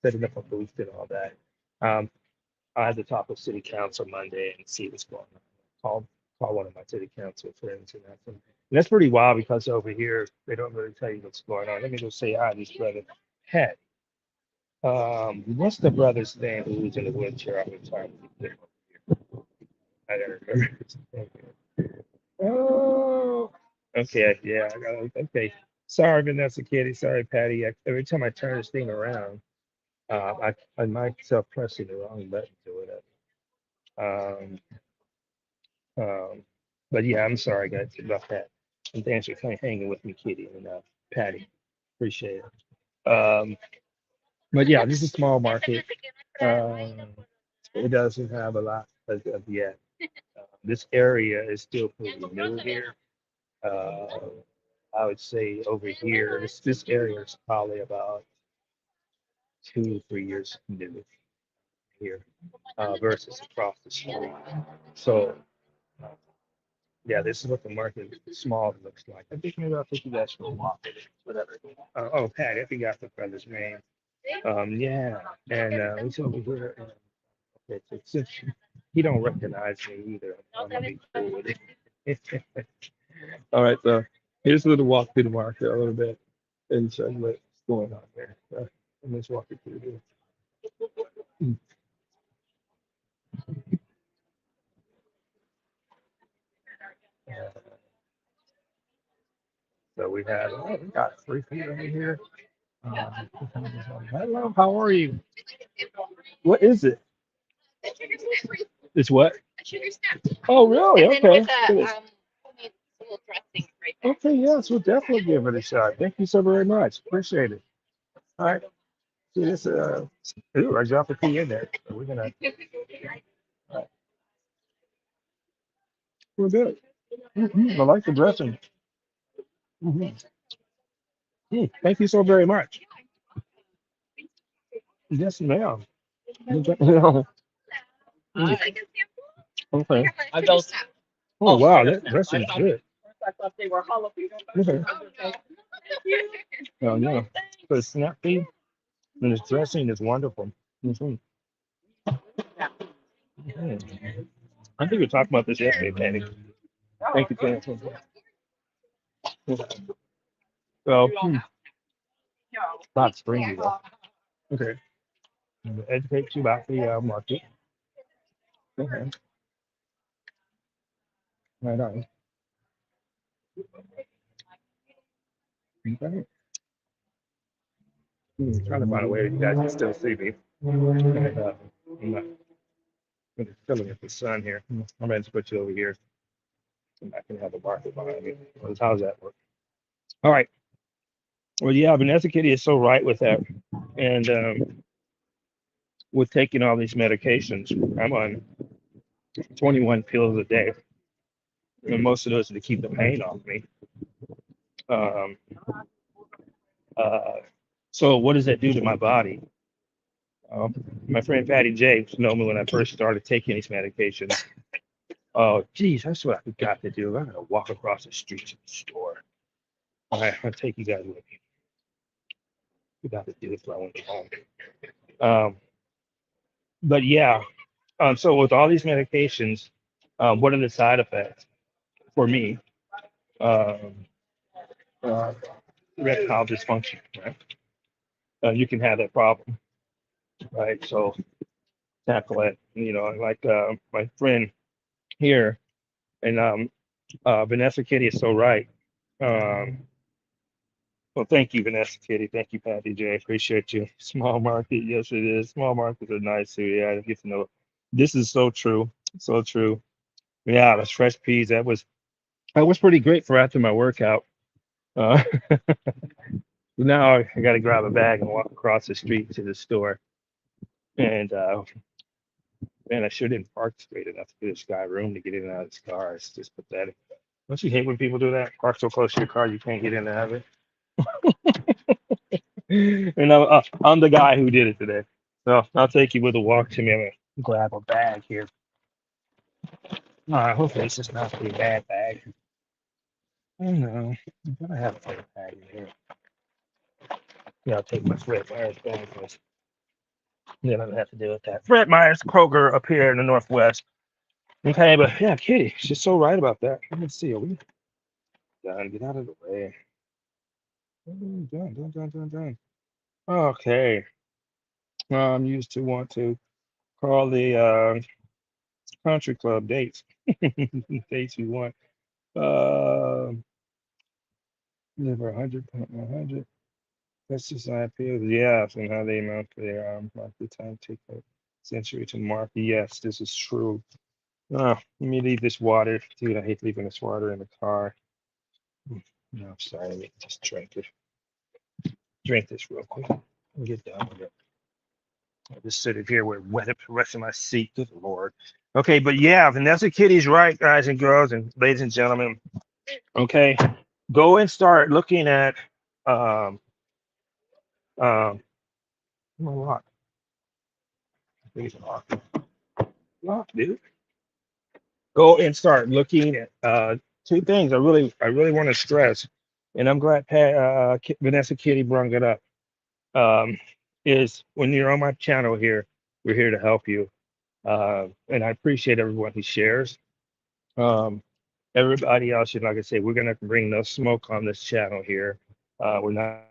setting up a booth and all that. Um, I had to talk with city council Monday and see what's going on. Call one of my city council friends and that's pretty wild because over here they don't really tell you what's going on. Let me go say hi to this brother Pat. What's the brother's name who's in the wheelchair all the time? I don't remember his name. Oh, okay, yeah, I got it. Okay. Sorry, Vanessa Kitty. Sorry, Patty. Every time I turn this thing around, I myself pressing the wrong button to it. Um, um, but yeah, I'm sorry, guys, about that. And thanks for kind of hanging with me, Kitty and Patty. Appreciate it. But yeah, this is a small market. Um, it doesn't have a lot of yet. This area is still pretty new here. Uh, I would say over here, this area is probably about 2 3 years new here versus across the street. So yeah, this is what the market small looks like. I think maybe I'll take you guys for a walk. Whatever. Oh, Pat, I forgot the brother's name. Yeah, and it's over here. Since he don't recognize me either, I'm gonna be cool with it. All right, so here's a little walk through the market a little bit and show you what's going on there. Let's walk you through this. So we got 3 feet over here. Hello, how are you? What is it? It's what? Oh, really? Okay. Okay, yes, we'll definitely give it a shot. Thank you so very much. Appreciate it. All right. See this ooh, I dropped a pea in there. So we're gonna all right, we're good. I like the dressing. Mhm. Thank you so very much. Yes, ma'am. Mm, okay. Oh wow, that dressing is good. Okay. Oh yeah. The snap pea and this dressing is wonderful. Mhm. Mhm. I think we talked about this yesterday, Patty. Thank you, Patty. So, not springy though. Okay. I'm gonna educate you about the market. Okay. Right on. Okay. Trying to find a way that you guys can still see me. And, I'm not really killing it the sun here. I'm going to put you over here. And I can have a market behind me. How's that work? All right. Well, yeah, Vanessa Kitty is so right with that. And with taking all these medications, I'm on 21 pills a day. And most of those are to keep the pain off me. Um, uh, so what does that do to my body? My friend Patty J know me when I first started taking these medications. Oh, geez, that's what I forgot to do. I'm gonna walk across the street to the store. All right, I'll take you guys with me. Forgot to do this when I went home. Um, but yeah, so with all these medications, what are the side effects for me? Um, uh, erectile dysfunction, right? You can have that problem, right? So tackle it. Like my friend here, and Vanessa Kitty is so right. Um, well, thank you, Vanessa Kitty. Thank you, Patty J. Appreciate you. Small market, yes, it is. Small markets are nice too. Yeah, I get to know. This is so true. So true. Yeah, those fresh peas. That was pretty great for after my workout. Uh, Now I got to grab a bag and walk across the street to the store. And man, I sure didn't park straight enough to give this guy room to get in and out of his car. It's just pathetic. Don't you hate when people do that? Park so close to your car you can't get in and out of it. And I'm the guy who did it today. So I'll take you with a walk to me. I'm gonna grab a bag here. All right, hopefully it's just not a bad bag. I don't know. I'm gonna have a paper bag in here. Yeah, I'll take my Fred Myers bag with. Then I don't have to deal with that. Fred Myers Kroger up here in the Northwest. Okay, but yeah, Kitty, she's so right about that. Let me see. Are we done? Get out of the way. Done. Okay. I'm used to want to call the country club dates. Dates we want. Uh, Liver 100. That's just how it feels. Yes, and how they amount for their monthly time take a century to mark. Yes, this is true. Let me leave this water. Dude, I hate leaving this water in the car. No, I'm sorry. Let me just drink it. Drink this real quick. And get done with it. I'll just sit it here where it wet up the rest of my seat. Good Lord. Okay, but yeah, Vanessa Kitty's right, guys and girls and ladies and gentlemen. Okay, go and start looking at um my lock. Please lock, dude. Go and start looking at two things. I really want to stress, and I'm glad Vanessa Kitty brought it up. Um, is when you're on my channel here, we're here to help you, and I appreciate everyone who shares. Um, Everybody else, like I say, we're gonna bring no smoke on this channel here. We're not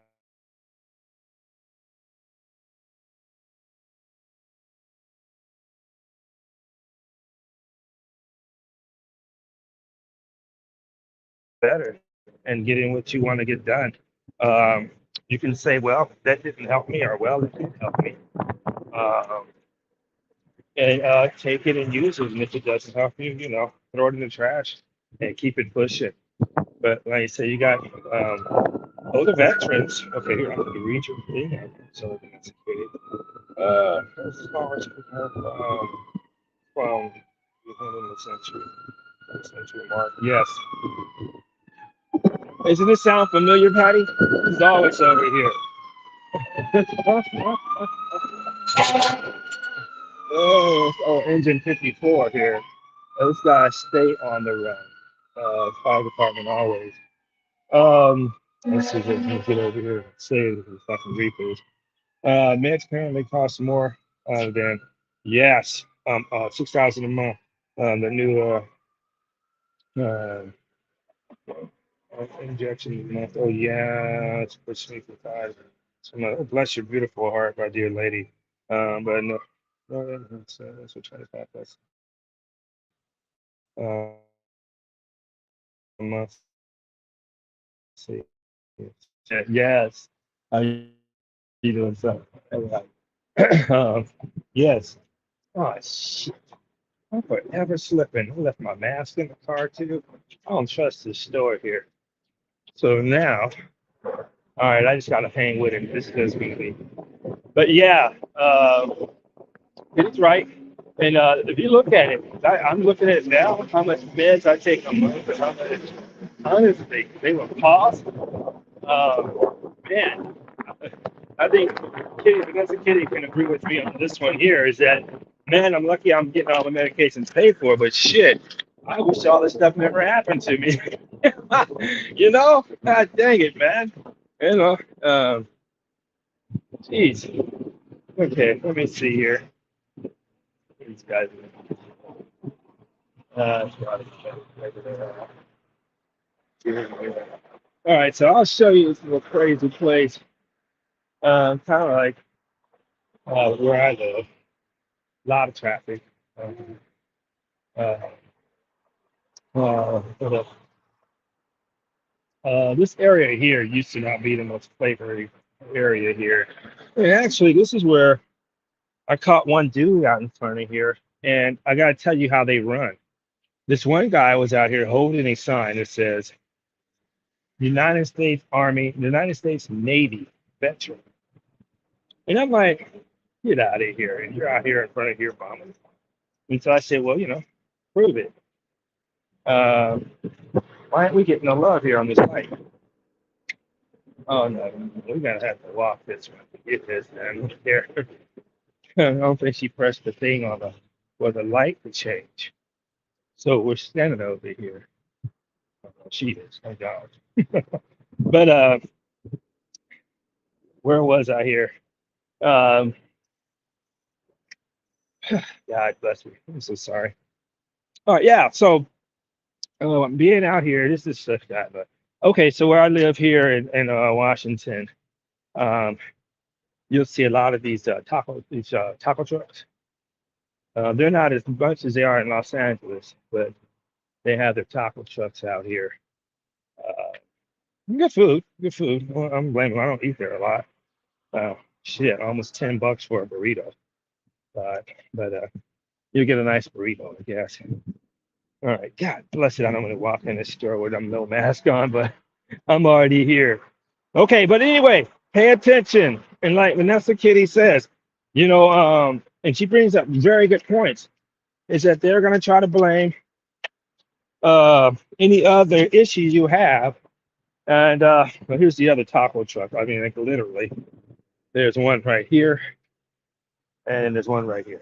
better and getting what you want to get done. Um, you can say, well, that didn't help me, or well, it did help me. Um, and take it and use it. And if it doesn't help you, throw it in the trash and keep it pushing. But like I say, you got older veterans. Okay, here I'm going to read your thing. So that's good. This flowers from the century mark. Yes. Doesn't this sound familiar, Patty? He's always over here. Engine 54 here. Those guys stay on the run. Fire department always. Let's see if we can get over here and save the fucking reapers. Meds apparently cost more than yes, 6,000 a month. The new uh, injection a month. Oh yeah, it's push me for five. So no, bless your beautiful heart, my dear lady. But no, that's what 25 plus a month. See, yes, how you doing, son? All right. Yes. Oh shit. I'm forever slipping. I left my mask in the car too. I don't trust this store here. So now, all right, I just gotta hang with it. This is gonna be. But yeah, it's right. And if you look at it, I'm looking at it now. How much meds I take a month, and how much honestly they will cost. Man, I think Vanessa Kitty can agree with me on this one here. Is that man? I'm lucky I'm getting all the medications paid for, but shit, I wish all this stuff never happened to me. God dang it, man. You know, jeez. Okay, let me see here. These guys. Uh, all right, so I'll show you this little crazy place. Kind of like where I live. A lot of traffic. Uh, but, this area here used to not be the most flavory area here. And actually, this is where I caught one dude out in front of here, and I got to tell you how they run. This one guy was out here holding a sign that says, United States Army, United States Navy veteran. And I'm like, get out of here. And you're out here in front of your mama. And so I said, well, prove it. Um, why aren't we getting no love here on this light? Oh no, we're gonna have to walk this one to get this down there. I don't think she pressed the thing on the for the light to change. So we're standing over here. Oh, she is, thank God. But where was I here? Um, God bless me. I'm so sorry. All right, yeah. So being out here, this is such that. But okay, so where I live here in Washington, um, you'll see a lot of these taco trucks. They're not as much as they are in Los Angeles, but they have their taco trucks out here. Uh, good food, good food. Well, I'm blaming. I don't eat there a lot. Shit, almost $10 for a burrito. But you get a nice burrito, I guess. All right, God bless it. I don't want to walk in the store with no mask on, but I'm already here. Okay, but anyway, pay attention. And like Vanessa Kitty says, and she brings up very good points, is that they're going to try to blame any other issues you have. And well, here's the other taco truck. I mean, like literally, there's one right here, and there's one right here.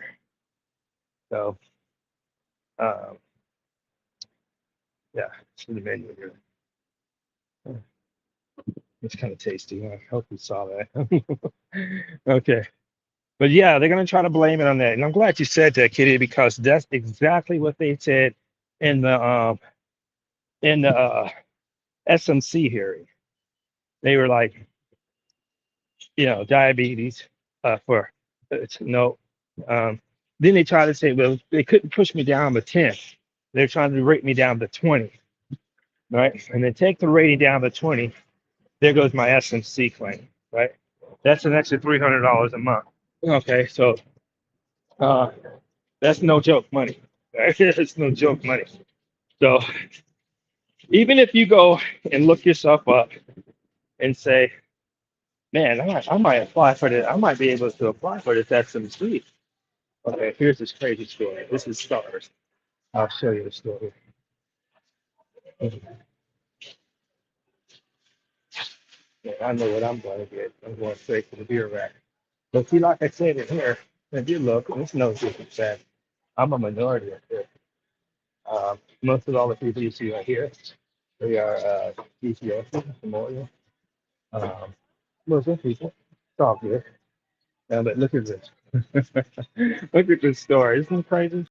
So, um, yeah, see the menu here. It's kind of tasty. I hope you saw that. Okay. But yeah, they're going to try to blame it on that. And I'm glad you said that, Kitty, because that's exactly what they said in the SMC hearing. They were like, diabetes for no. Then they tried to say, well, they couldn't push me down to 10. They're trying to rate me down to 20, right? And then take the rating down to 20. There goes my SMC claim, right? That's an extra $300 a month. Okay, so that's no joke money. It's no joke money. So even if you go and look yourself up and say, man, I might apply for this. I might be able to apply for this SMC. Okay, here's this crazy story. This is stars. I'll show you the story. Yeah, I know what I'm going to get. I'm going straight to the beer rack. But see, like I said in here, if you look, it's no different that I'm a minority up there. Most of all the people you see right here, they are Ethiopian, Somalian, Muslim people. It's all good. But look at this. Look at this story. Isn't it crazy?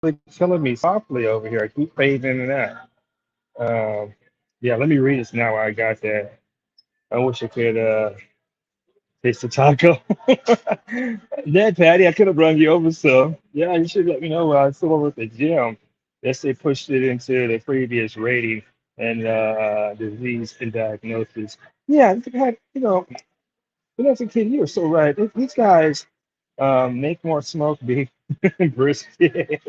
Like telling me softly over here. I keep fading in and out. Yeah, let me read this now while I got that. I wish I could taste the taco. Dad, Patty, I could have run you over some. Yeah, you should let me know while I'm still over at the gym. Yes, they pushed it into the previous rating and disease and diagnosis. Yeah, when I was a kid, you were so right. These guys make more smoked beef and brisket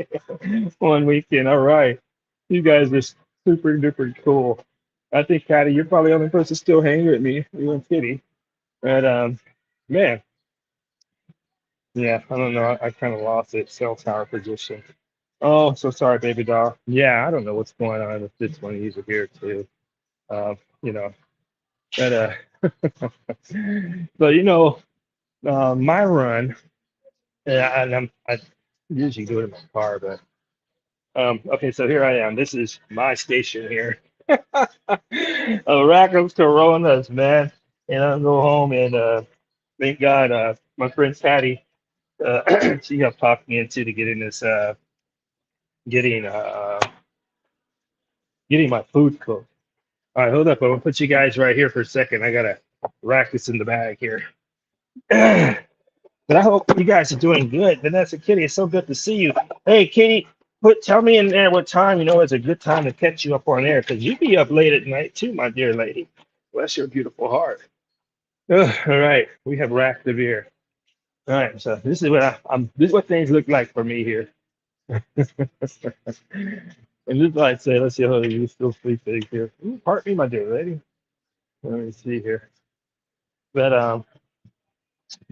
one weekend. All right. You guys are super duper cool. I think, Patty, you're probably the only person still hanging with me, you and Kitty. But man, yeah, I don't know. I kind of lost it. Cell tower position. Oh, so sorry, baby doll. Yeah, I don't know what's going on with this one. He's here too. You know, but so my run. Yeah, and I usually do it in my car, but okay, so here I am. This is my station here. A rack of Coronas, man. And I'll go home and thank God my friend Patty, she helped talk me into to getting this getting getting my food cooked. All right, hold up. I'm gonna put you guys right here for a second. I gotta rack this in the bag here. But I hope you guys are doing good. Vanessa, Kitty, it's so good to see you. Hey, Kitty, tell me in there what time is a good time to catch you up on air because you be up late at night too, my dear lady. Bless your beautiful heart. Ugh, all right, we have racked the beer. All right, so this is what I'm. This is what things look like for me here. And this is what I'd say. Let's see how you still sleeping here. Ooh, pardon me, my dear lady. Let me see here. But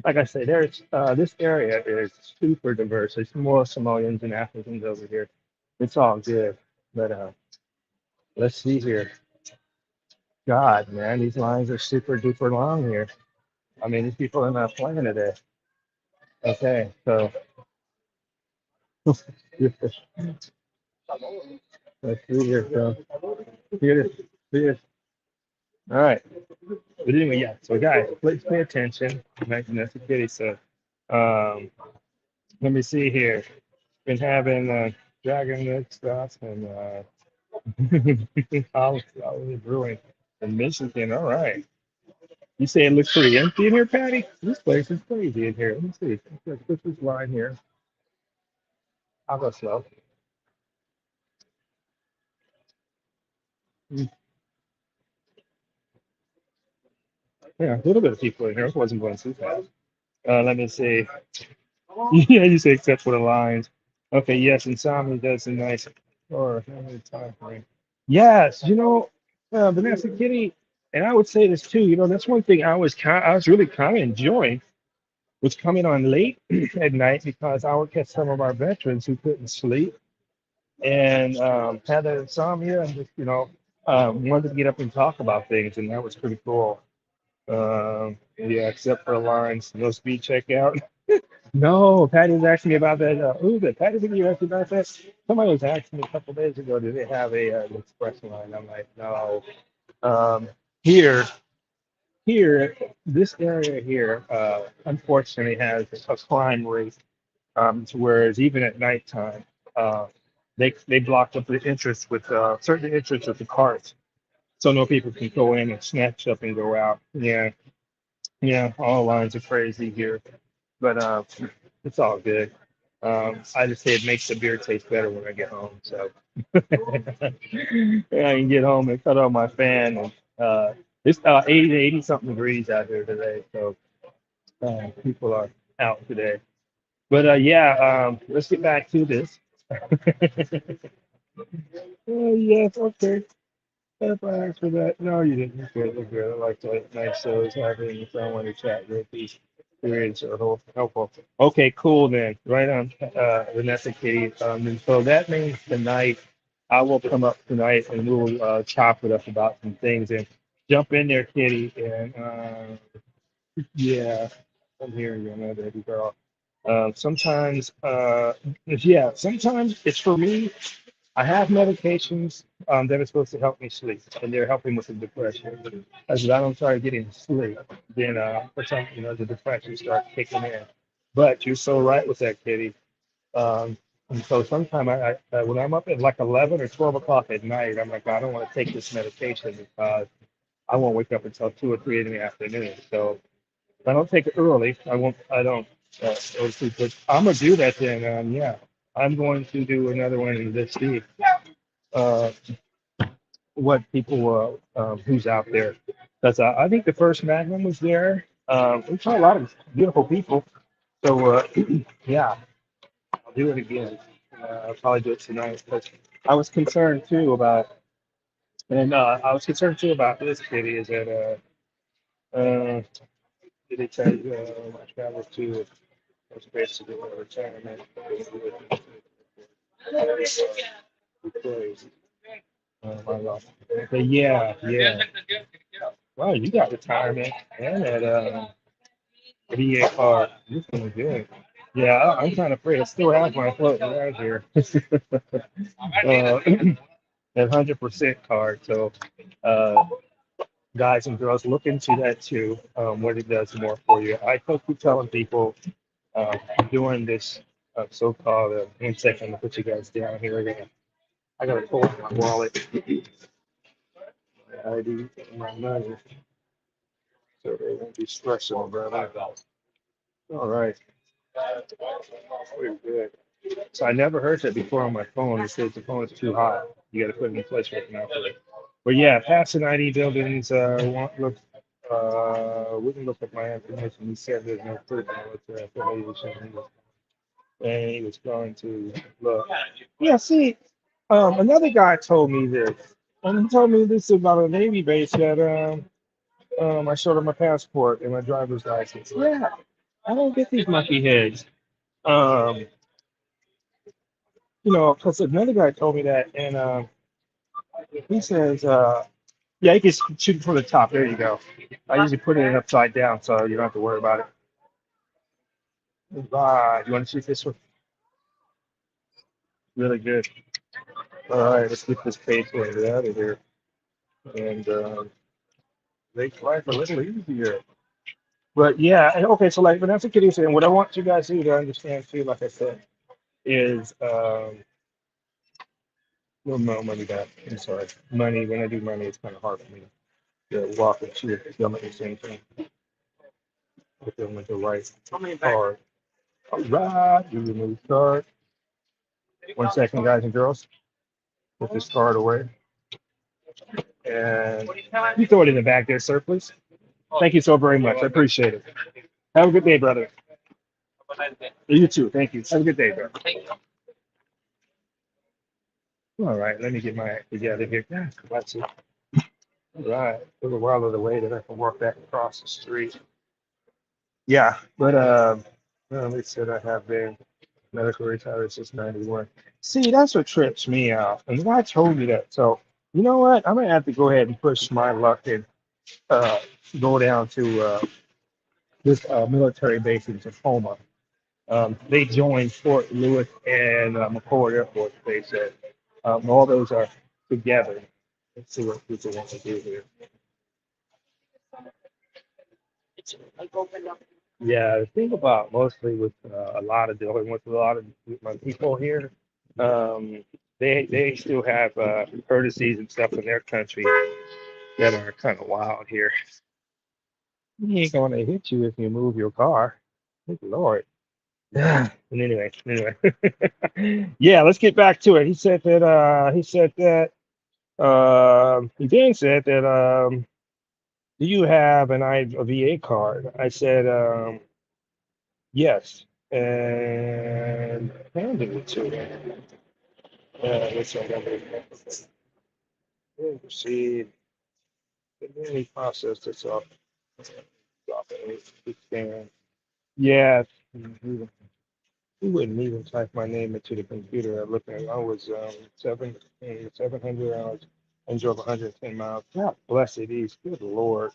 like I say, there's this area is super diverse. There's more Somalians and Africans over here. It's all good. But let's see here. God, man, these lines are super duper long here. I mean, these people are not playing today. Okay, so let's see here. So here, here. All right. But anyway, yeah. So guys, please pay attention. That's a kitty. So um, let me see here. Been having dragon neck stuff and Holly Brewing in Michigan. All right. You say it looks pretty empty in here, Patty? This place is crazy in here. Let me see. Let's put this line here. I'll go slow. Mm, yeah, a little bit of people in here. It wasn't going too fast. Let me see. Yeah, you say except for the lines. Okay, yes, Insomnia does a nice or time frame. Yes, Vanessa Kitty, and I would say this too. That's one thing I was really kind of enjoying was coming on late at night because I would catch some of our veterans who couldn't sleep and had that insomnia and just wanted to get up and talk about things, and that was pretty cool. Yeah, except for lines, no speed checkout. No, Patty was asking me about that. Who was it? Patty, did you ask me about that? Somebody was asking me a couple days ago, do they have an express line? I'm like, no. Um, here, here, this area here, unfortunately, has a crime rate. To whereas even at nighttime, uh, they blocked up the entrance with certain entrance with the carts, so no people can go in and snatch up and go out. Yeah, yeah, all lines are crazy here, but it's all good. I just say it makes the beer taste better when I get home. So yeah, I can get home and cut on my fan. And it's 80 something degrees out here today. So people are out today. But yeah, let's get back to this. Yes, okay. If I asked for that, no, you didn't. You're good. You're good. I like to nice shows, having someone to chat with. These periods are helpful. Okay, cool then. Right on, Vanessa Kitty. And so that means tonight I will come up tonight and we'll chop it up about some things and jump in there, Kitty. And yeah, I'm hearing you, my baby girl. Sometimes, yeah, sometimes it's for me. I have medications that are supposed to help me sleep, and they're helping with the depression. As I don't start getting sleep, then for some, the depression starts kicking in. But you're so right with that, Kitty. And so sometimes when I'm up at like 11 or 12 o'clock at night, I'm like, I don't want to take this medication because I won't wake up until 2 or 3 in the afternoon. So if I don't take it early, I don't go to sleep. But I'm gonna do that then. Yeah, I'm going to do another one and let's see uh, what people who's out there. That's I think the first Magnum was there. We saw a lot of beautiful people. So yeah, I'll do it again. I'll probably do it tonight. But I was concerned too about, and I was concerned too about this kitty. Is that did they tell you my travel to? Was basically a retirement. Crazy. My God. But yeah, yeah. Wow, you got retirement and that VA card. You're feeling good. Yeah, I'm kind of afraid. I still have my floating around here. That 100% card. So, guys and girls, look into that too. What it does more for you. I keep telling people uh, doing this so-called one second. I'll put you guys down here again. I gotta pull out my wallet, my ID, and my money, so they won't be stressing about it. All right, we're good. So I never heard that before on my phone. It says the phone is too hot. You got to put it in place for it to operate. But yeah, passing ID buildings. Look, we can look at my information. He said there's no proof military affiliation, and he was going to look. Yeah, see, another guy told me this, and he told me this about a Navy base that I showed him my passport and my driver's license. Yeah, I don't get these monkey heads. Um, because another guy told me that, and he says, yeah, you can shoot it from the top. There you go. I usually put it upside down, so you don't have to worry about it. You want to shoot this one? Really good. All right, let's get this page out of here and make life a little easier. But yeah, okay, so like Vanessa Kitty was saying, what I want you guys to understand too, like I said, is well, no money back. I'm sorry. Money, when I do money, it's kind of hard for me to walk and chew film at the same time. With them with the right card. All right, you remove card. 1 second, guys and girls. Put this card away. And you throw it in the back there, sir, please. Thank you so very much. I appreciate it. Have a good day, brother. You too. Thank you. Have a good day, bro. All right, let me get my act together here. That's it. All right, a little while of the way that I can walk back across the street. Yeah, but they said I have been medical retired since '91. See, that's what trips me out, and the guy told me that. So you know what? I'm gonna have to go ahead and push my luck and uh, go down to this military base in Tacoma. They joined Fort Lewis and McCord Air Force Base. Said all those are together. Let's see what people want to do here. Yeah, the thing about mostly with a lot of dealing with a lot of my people here, um, they still have courtesies and stuff in their country that are kind of wild here. He ain't gonna hit you if you move your car. Good Lord. And anyway. Yeah, let's get back to it. He then said that do you have a VA card? I said yes, and handed it to him. Let's proceed. And then he processed this up. Drop it. Scan. Yes. He wouldn't even type my name into the computer. I was 700 hours and drove 110 miles. God bless it, these. Good Lord.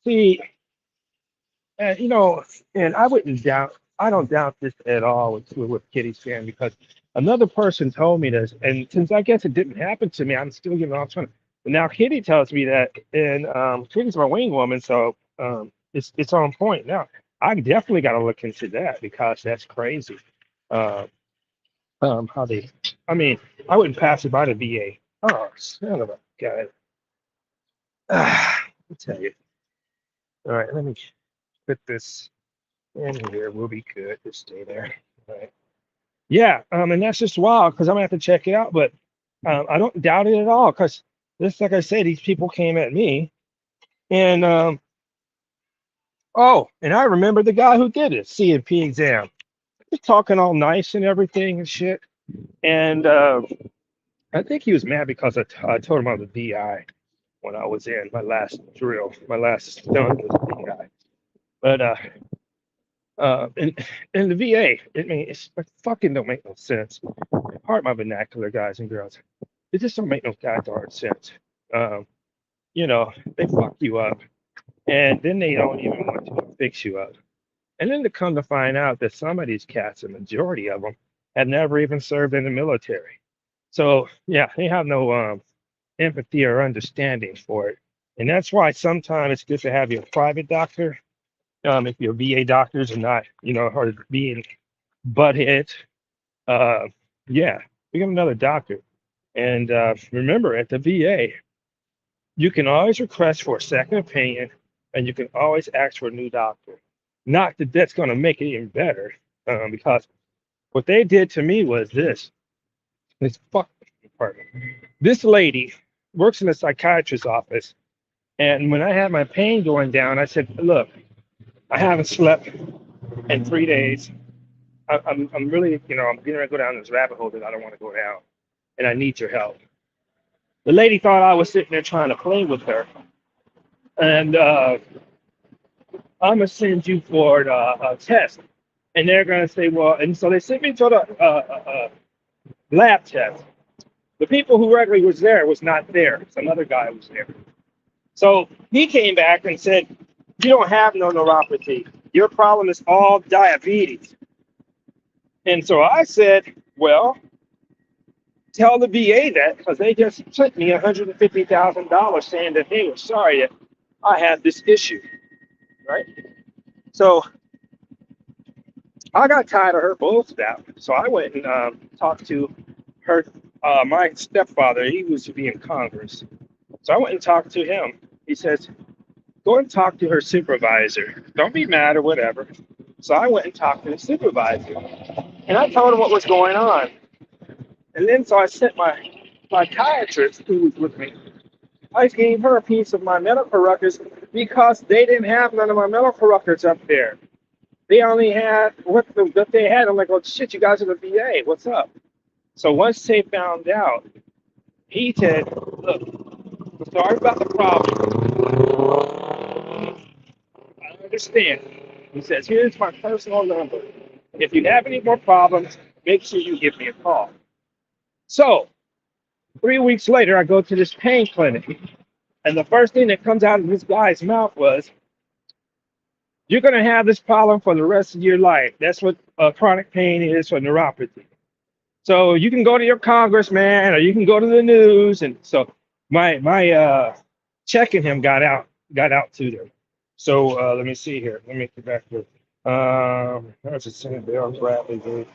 See, and and I don't doubt this at all with Kitty's fan because another person told me this, and since I guess it didn't happen to me, I'm still giving off trying. But now Kitty tells me that, and Kitty's my wing woman, so it's on point. Now I definitely got to look into that because that's crazy. Uh, how they, I mean, I wouldn't pass it by the VA. Oh, son of a guy. I'll tell you. All right, let me put this in here. We'll be good. Just stay there. All right. Yeah, and that's just wild because I'm gonna have to check it out, but I don't doubt it at all because just like I said, these people came at me, and oh, and I remember the guy who did it, C&P exam. He's talking all nice and everything and shit, and I think he was mad because I told him I was a DI when I was in my last drill. My last stunt was a DI. But in the VA, I mean, it fucking don't make no sense. Part of my vernacular, guys and girls, it just don't make no goddamn sense. Um, they fuck you up, and then they don't even want to fix you up. And then to come to find out that some of these cats, a majority of them, had never even served in the military. So yeah, they have no empathy or understanding for it. And that's why sometimes it's good to have your private doctor. If your VA doctors are not, are being buttheads, uh, yeah, become another doctor. And remember, at the VA, you can always request for a second opinion, and you can always ask for a new doctor. Not that that's going to make it even better, because What they did to me was this fuck department. This lady works in a psychiatrist's office, and when I had my pain going down, I said, "Look, I haven't slept in 3 days. I'm really, I'm getting ready to go down this rabbit hole that I don't want to go down, and I need your help." The lady thought I was sitting there trying to play with her, and I'm gonna send you for a test, and they're gonna say, well, and so they sent me to the lab test. The people who regularly was there was not there. Some other guy was there. So he came back and said, "You don't have no neuropathy. Your problem is all diabetes." And so I said, "Well, tell the VA that because they just sent me $150,000 saying that they were sorry that I had this issue, right?" So I got tired of her bullshit. So I went and talked to her, my stepfather. He was to be in Congress. So I went and talked to him. He says, "Go and talk to her supervisor. Don't be mad or whatever." So I went and talked to the supervisor. And I told him what was going on. And then so I sent my psychiatrist who was with me. I gave her a piece of my medical records because they didn't have none of my medical records up there. They only had what they had. I'm like, "Oh shit, you guys are the VA. What's up?" So once they found out, he said, "Look, I'm sorry about the problem. I understand." He says, "Here's my personal number. If you have any more problems, make sure you give me a call." So 3 weeks later, I go to this pain clinic, and the first thing that comes out of this guy's mouth was, "You're going to have this problem for the rest of your life." That's what chronic pain is for neuropathy. So you can go to your congressman or you can go to the news. And so my checking him got out to them. So let me see here. Let me get back to there's a Senate Bill Bradley gave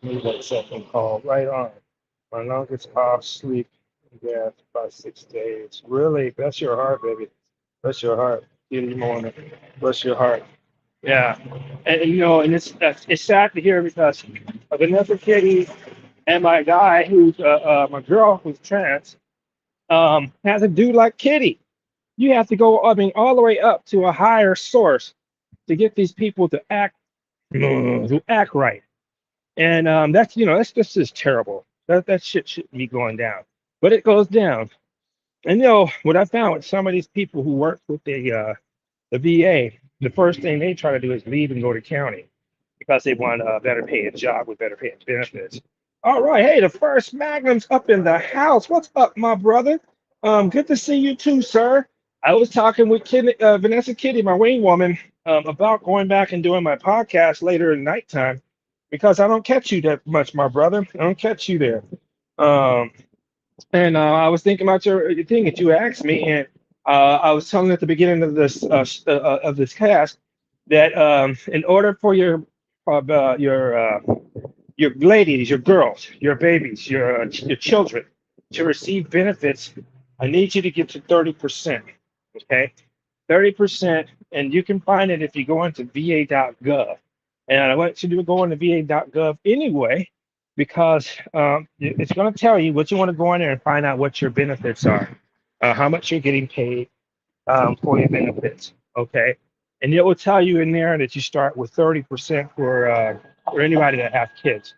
me that second call. Right on. My longest off sleep gas by 6 days. Really? Bless your heart, baby. Bless your heart. Good morning. Bless your heart. Yeah. And and it's sad to hear because Vanessa Kitty and my guy who's my girl who's trans has a dude like Kitty. You have to go, I mean, all the way up to a higher source to get these people to act right. And that's just terrible. That shit shouldn't be going down, but it goes down. And what I found with some of these people who work with the VA, the first thing they try to do is leave and go to county because they want a better paying job with better paying benefits. All right, hey, the first Magnum's up in the house. What's up, my brother? Good to see you too, sir. I was talking with Vanessa Kitty, my wing woman, about going back and doing my podcast later at nighttime because I don't catch you that much, my brother. I don't catch you there. Um, and I was thinking about your thing that you asked me, and I was telling at the beginning of this cast that in order for your ladies, your girls, your babies, your children to receive benefits, I need you to get to 30%. Okay, 30%, and you can find it if you go into va.gov. And I want you to go into va.gov anyway because it's going to tell you what you want to go in there and find out what your benefits are, how much you're getting paid for your benefits. Okay, and it will tell you in there that you start with 30% for anybody that has kids.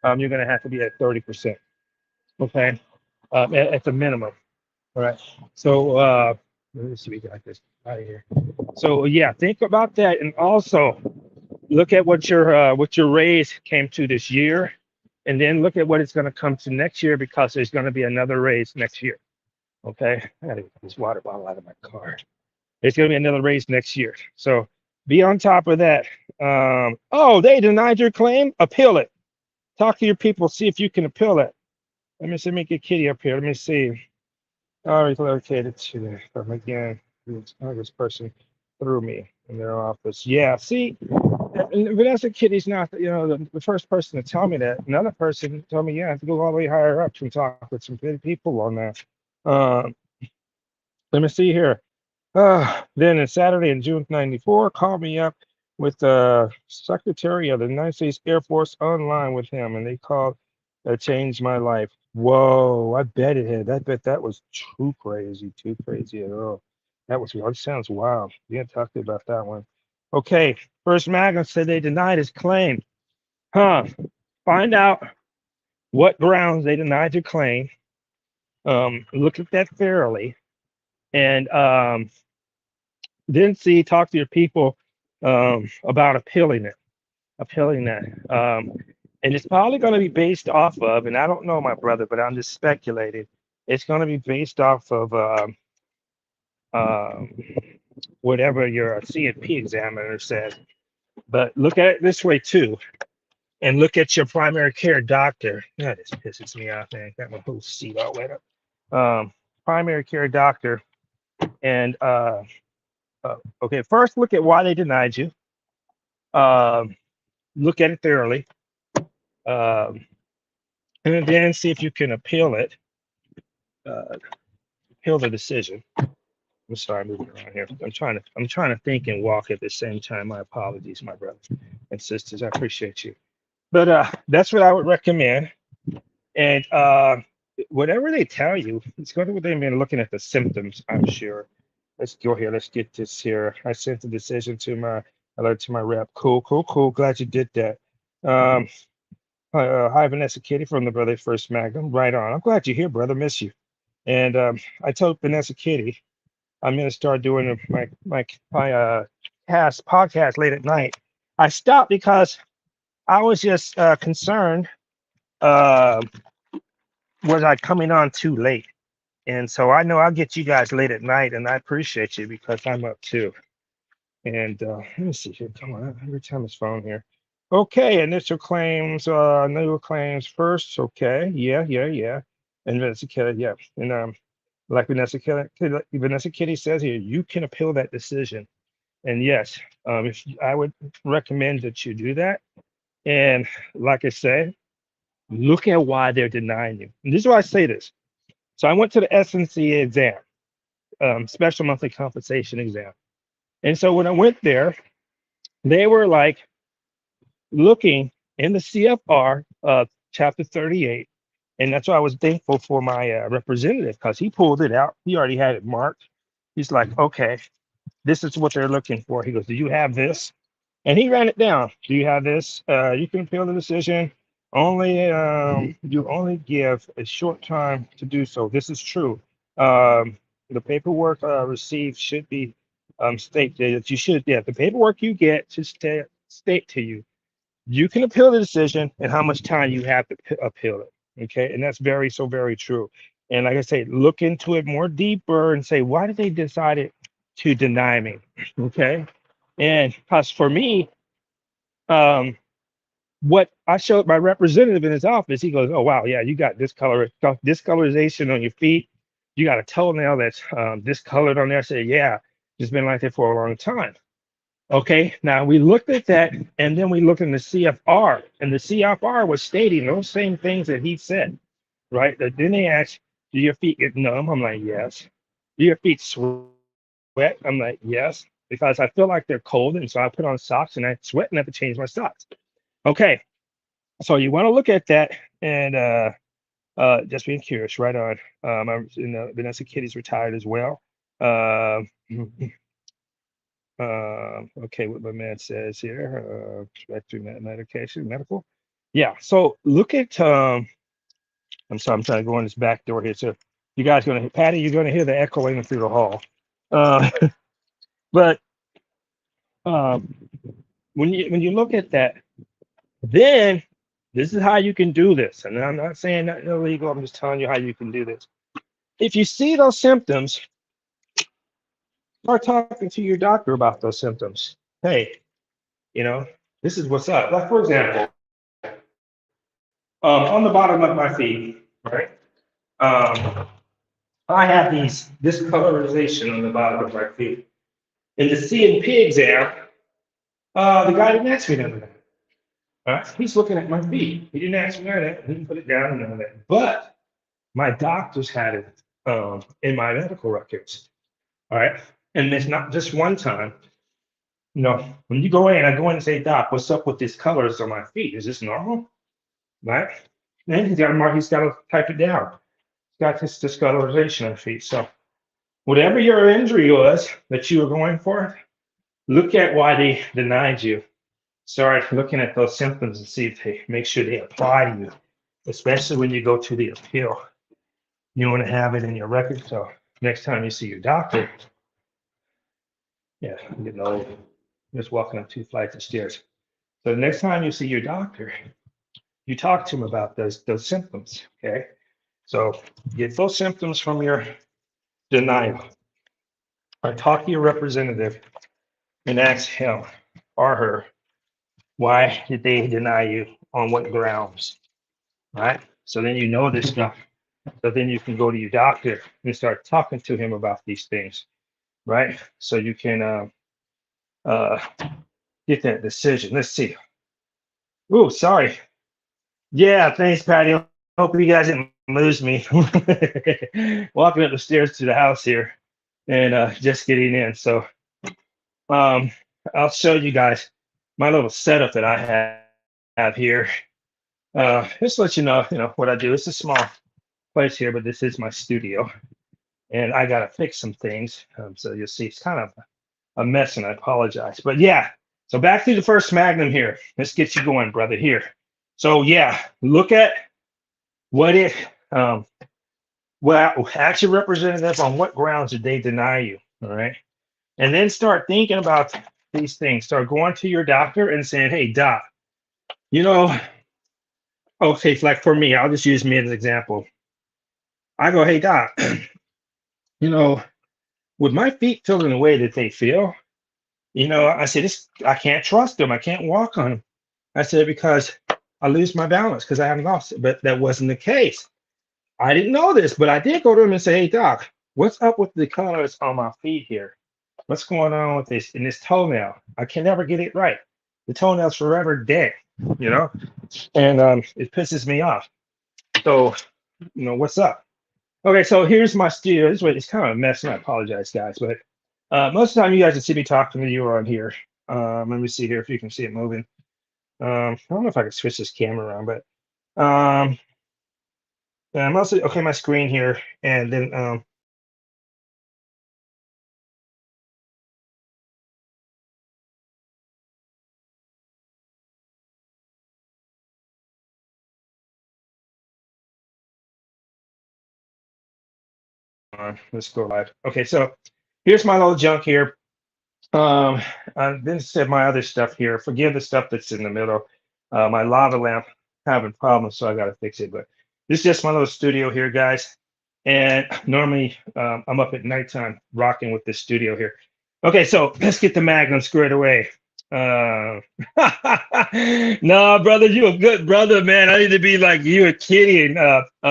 You're going to have to be at 30%. Okay, at the minimum. All right. So let me see, we got this out of here. So yeah, think about that, and also look at what your raise came to this year, and then look at what it's going to come to next year because there's going to be another raise next year. Okay, I gotta get this water bottle out of my car. There's going to be another raise next year, so be on top of that. Oh, they denied your claim. Appeal it. Talk to your people. See if you can appeal it. Let me get Kitty up here. Let me see. Always located to from again. This person through me in their office. Yeah, see, and Vanessa Kitty's not, the first person to tell me that. Another person told me, yeah, I have to go all the way higher up to talk with some good people on that. Let me see here. Then on Saturday in June '94, called me up with the Secretary of the United States Air Force online with him, and they called that changed my life. Whoa, I bet it had. I bet that was too crazy at all. That sounds wild. We had talked about that one. Okay, First Magnum said they denied his claim. Huh? Find out what grounds they denied your claim. Look at that thoroughly, and then talk to your people about appealing that. And it's probably going to be based off of, and I don't know, my brother, but I'm just speculating. It's going to be based off of um, whatever your CNP examiner says. But look at it this way too, and look at your primary care doctor. Yeah, this pisses me off, man. Got my whole seat all wet up. Primary care doctor, and okay, first look at why they denied you. Look at it thoroughly, um, and then see if you can appeal it. Appeal the decision. I'm sorry, moving around here. I'm trying to think and walk at the same time. My apologies, my brothers and sisters. I appreciate you. But that's what I would recommend. And whatever they tell you, it's going to they've been looking at the symptoms, I'm sure. Let's go here. Let's get this here. I sent the decision to my alert to my rep. Cool, cool, cool. Glad you did that. Hi, Vanessa Kitty from the Brother First Magnum. Right on. I'm glad you're here, brother. Miss you. And I told Vanessa Kitty I'm gonna start doing my podcast late at night. I stopped because I was just concerned. Uh, was I coming on too late? And so I know I'll get you guys late at night, and I appreciate you because I'm up too. And let me see here. Come on, every time his phone here. Okay, initial claims, new claims first. Okay, yeah. And Vanessa Kitty, yeah. And like Vanessa Kitty says here, you can appeal that decision. And yes, if I would recommend that you do that. And like I said, look at why they're denying you. And this is why I say this. So I went to the SNC exam, special monthly compensation exam. And so when I went there, they were like looking in the CFR chapter 38. And that's why I was thankful for my representative because he pulled it out. He already had it marked. He's like, okay, this is what they're looking for. He goes, do you have this? And he ran it down. Do you have this? You can appeal the decision. You only give a short time to do so. This is true. The paperwork received should be stated that you should. Yeah, the paperwork you get should state to you. You can appeal the decision and how much time you have to appeal it. Okay, and that's very true. And like I say, look into it more deeper and say, why did they decide it to deny me? Okay, and because for me, um, what I showed my representative in his office, he goes, "Oh wow, yeah, you got discolorization on your feet. You got a toenail that's discolored on there." I said, "Yeah, it's been like that for a long time." Okay, now we looked at that, and then we looked in the CFR, and the CFR was stating those same things that he said, right? Then they asked, "Do your feet get numb?" I'm like, "Yes." "Do your feet sweat?" I'm like, "Yes," because I feel like they're cold, and so I put on socks, and I sweat and have to change my socks. Okay, so you want to look at that and just being curious, right on. Vanessa Kitty's retired as well. Uh, okay, what my man says here, through medical. Yeah, so look at, I'm sorry, I'm trying to go in this back door here. So you guys Patty, you're gonna hear the echoing through the hall. Uh, but um, when you look at that, then this is how you can do this. And I'm not saying that illegal. I'm just telling you how you can do this. If you see those symptoms, start talking to your doctor about those symptoms. Hey, this is what's up. Like, for example, on the bottom of my feet, right? I have this colorization on the bottom of my feet. In the C&P exam, the guy didn't ask me none of that. All right? He's looking at my feet. He didn't ask me none of that. He didn't put it down and none of that. But my doctors had it in my medical records. All right. And it's not just one time. when you go in, I go in and say, Doc, what's up with these colors on my feet? Is this normal? Right? And he's got to type it down. He's got this discoloration on feet. So whatever your injury was that you were going for, look at why they denied you. Start looking at those symptoms and see if they make sure they apply to you, especially when you go to the appeal. You want to have it in your record. So next time you see your doctor, yeah, I'm getting old. Just walking up 2 flights of stairs. So the next time you see your doctor, you talk to him about those symptoms. Okay. So get those symptoms from your denial. Or talk to your representative and ask him or her, why did they deny you? On what grounds? Right? So then you know this stuff. So then you can go to your doctor and start talking to him about these things, right? So you can uh, get that decision. Let's see. Oh, sorry. Yeah, thanks, Patty. Hope you guys didn't lose me. Walking up the stairs to the house here and just getting in. So um, I'll show you guys my little setup that I have here. Just to let you know what I do. It's a small place here, but this is my studio, and I gotta fix some things. So you'll see it's kind of a mess, and I apologize. But yeah, so back to the first Magnum here. Let's get you going, brother. Here. So yeah, look at what it. Well, ask your representative on what grounds did they deny you. All right, and then start thinking about these things. Start going to your doctor and saying, "Hey, doc, you know." Okay, like for me, I'll just use me as an example. I go, hey, doc, you know, with my feet feeling the way that they feel, I said, I can't trust them. I can't walk on them. I said, because I lose my balance because I haven't lost it. But that wasn't the case. I didn't know this, but I did go to him and say, hey, doc, what's up with the colors on my feet here? What's going on with this in this toenail? I can never get it right. The toenail's forever dead, and it pisses me off. So, what's up? Okay, so here's my studio. It's kind of a mess, and I apologize, guys. But most of the time, you guys can see me talking to you on here. Let me see here if you can see it moving. I don't know if I can switch this camera around, but mostly okay. My screen here, and then let's go live. Okay, so here's my little junk here. Then said my other stuff here. Forgive the stuff that's in the middle. My lava lamp having problems, so I got to fix it. But this is just my little studio here, guys. And normally I'm up at nighttime rocking with this studio here. Okay, so let's get the Magnum squared away. No, brother, you a good brother, man. I need to be like you, a Kitty and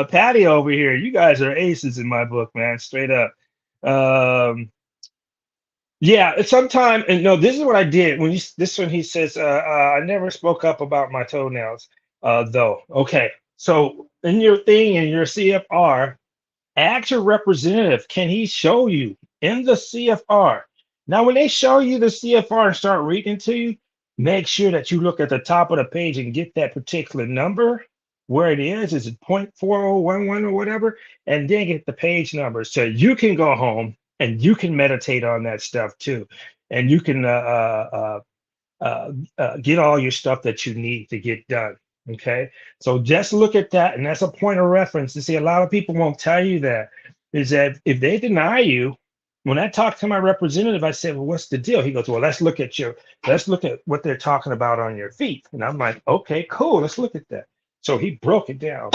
Patty over here. You guys are aces in my book, man. Straight up. Yeah, sometime, and no, this is what I did when this one he says, I never spoke up about my toenails, though. Okay, so in your thing in your CFR, ask your representative, can he show you in the CFR? Now, when they show you the CFR and start reading to you, make sure that you look at the top of the page and get that particular number where it is it 0.4011 or whatever, and then get the page number so you can go home and you can meditate on that stuff too, and you can get all your stuff that you need to get done. Okay, so just look at that, and that's a point of reference. To see, a lot of people won't tell you that is that if they deny you, when I talked to my representative, I said, "Well, what's the deal?" He goes, "Well, let's look at what they're talking about on your feet." And I'm like, "Okay, cool, let's look at that." So he broke it down.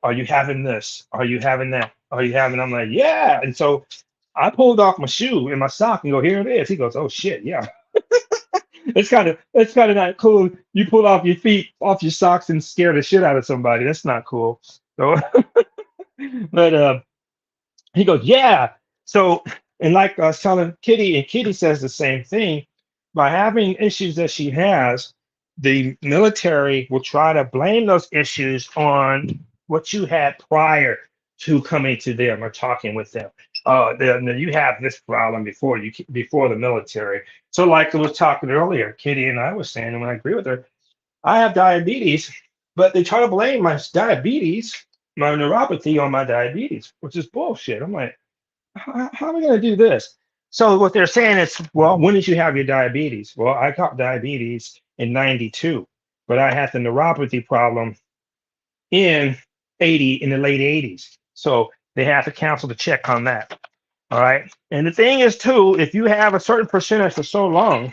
Are you having this? Are you having that? Are you having? I'm like, yeah. And so I pulled off my shoe and my sock and go, here it is. He goes, oh shit, yeah. It's kind of not cool. You pull off your feet, off your socks, and scare the shit out of somebody. That's not cool. So, but he goes, yeah. So, and like I was telling Kitty, and Kitty says the same thing. By having issues that she has, the military will try to blame those issues on what you had prior to coming to them or talking with them. You have this problem before the military. So, like I was talking earlier, Kitty and I was saying, and I agree with her. I have diabetes, but they try to blame my diabetes, my neuropathy, on my diabetes, which is bullshit. I'm like, how am I going to do this? So what they're saying is, well, when did you have your diabetes? Well, I got diabetes in '92, but I had the neuropathy problem in in the late '80s. So they have to cancel the check on that. All right. And the thing is, too, if you have a certain percentage for so long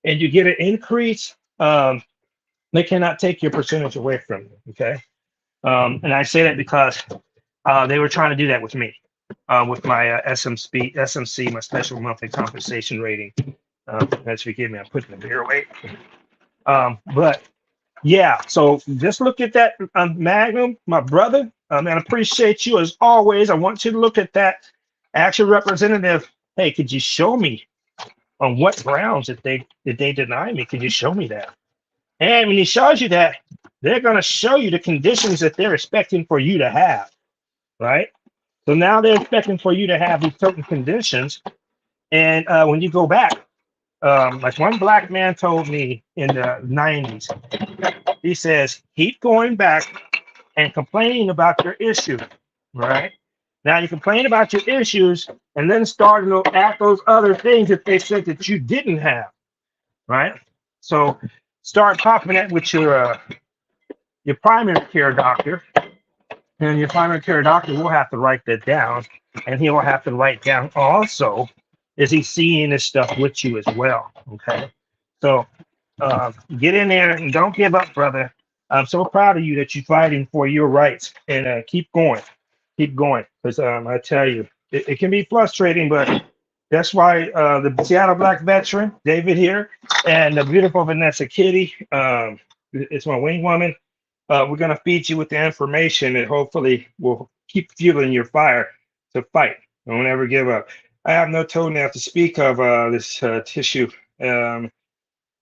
and you get an increase, they cannot take your percentage away from you. Okay. And I say that because they were trying to do that with me, with my SMC, my special monthly compensation rating. That's forgive me, I'm putting the beer away. But yeah, so just look at that, Magnum, my brother. And I appreciate you as always. I want you to look at that actual representative. Hey, could you show me on what grounds that they deny me? Could you show me that? And when he shows you that, they're going to show you the conditions that they're expecting for you to have, right? So now they're expecting for you to have these certain conditions. And when you go back, like one black man told me in the '90s, he says, keep going back and complaining about your issue, right? Now you complain about your issues and then start to look at those other things that they said that you didn't have, right? So start popping that with your primary care doctor, and your primary care doctor will have to write that down, and he will have to write down also, is he seeing this stuff with you as well? Okay, so get in there and don't give up, brother. I'm so proud of you that you're fighting for your rights, and keep going, because I tell you, it can be frustrating, but that's why the Seattle Black veteran, David here, and the beautiful Vanessa Kitty, it's my wing woman. We're going to feed you with the information that hopefully will keep fueling your fire to fight. Don't ever give up. I have no toenail to speak of this tissue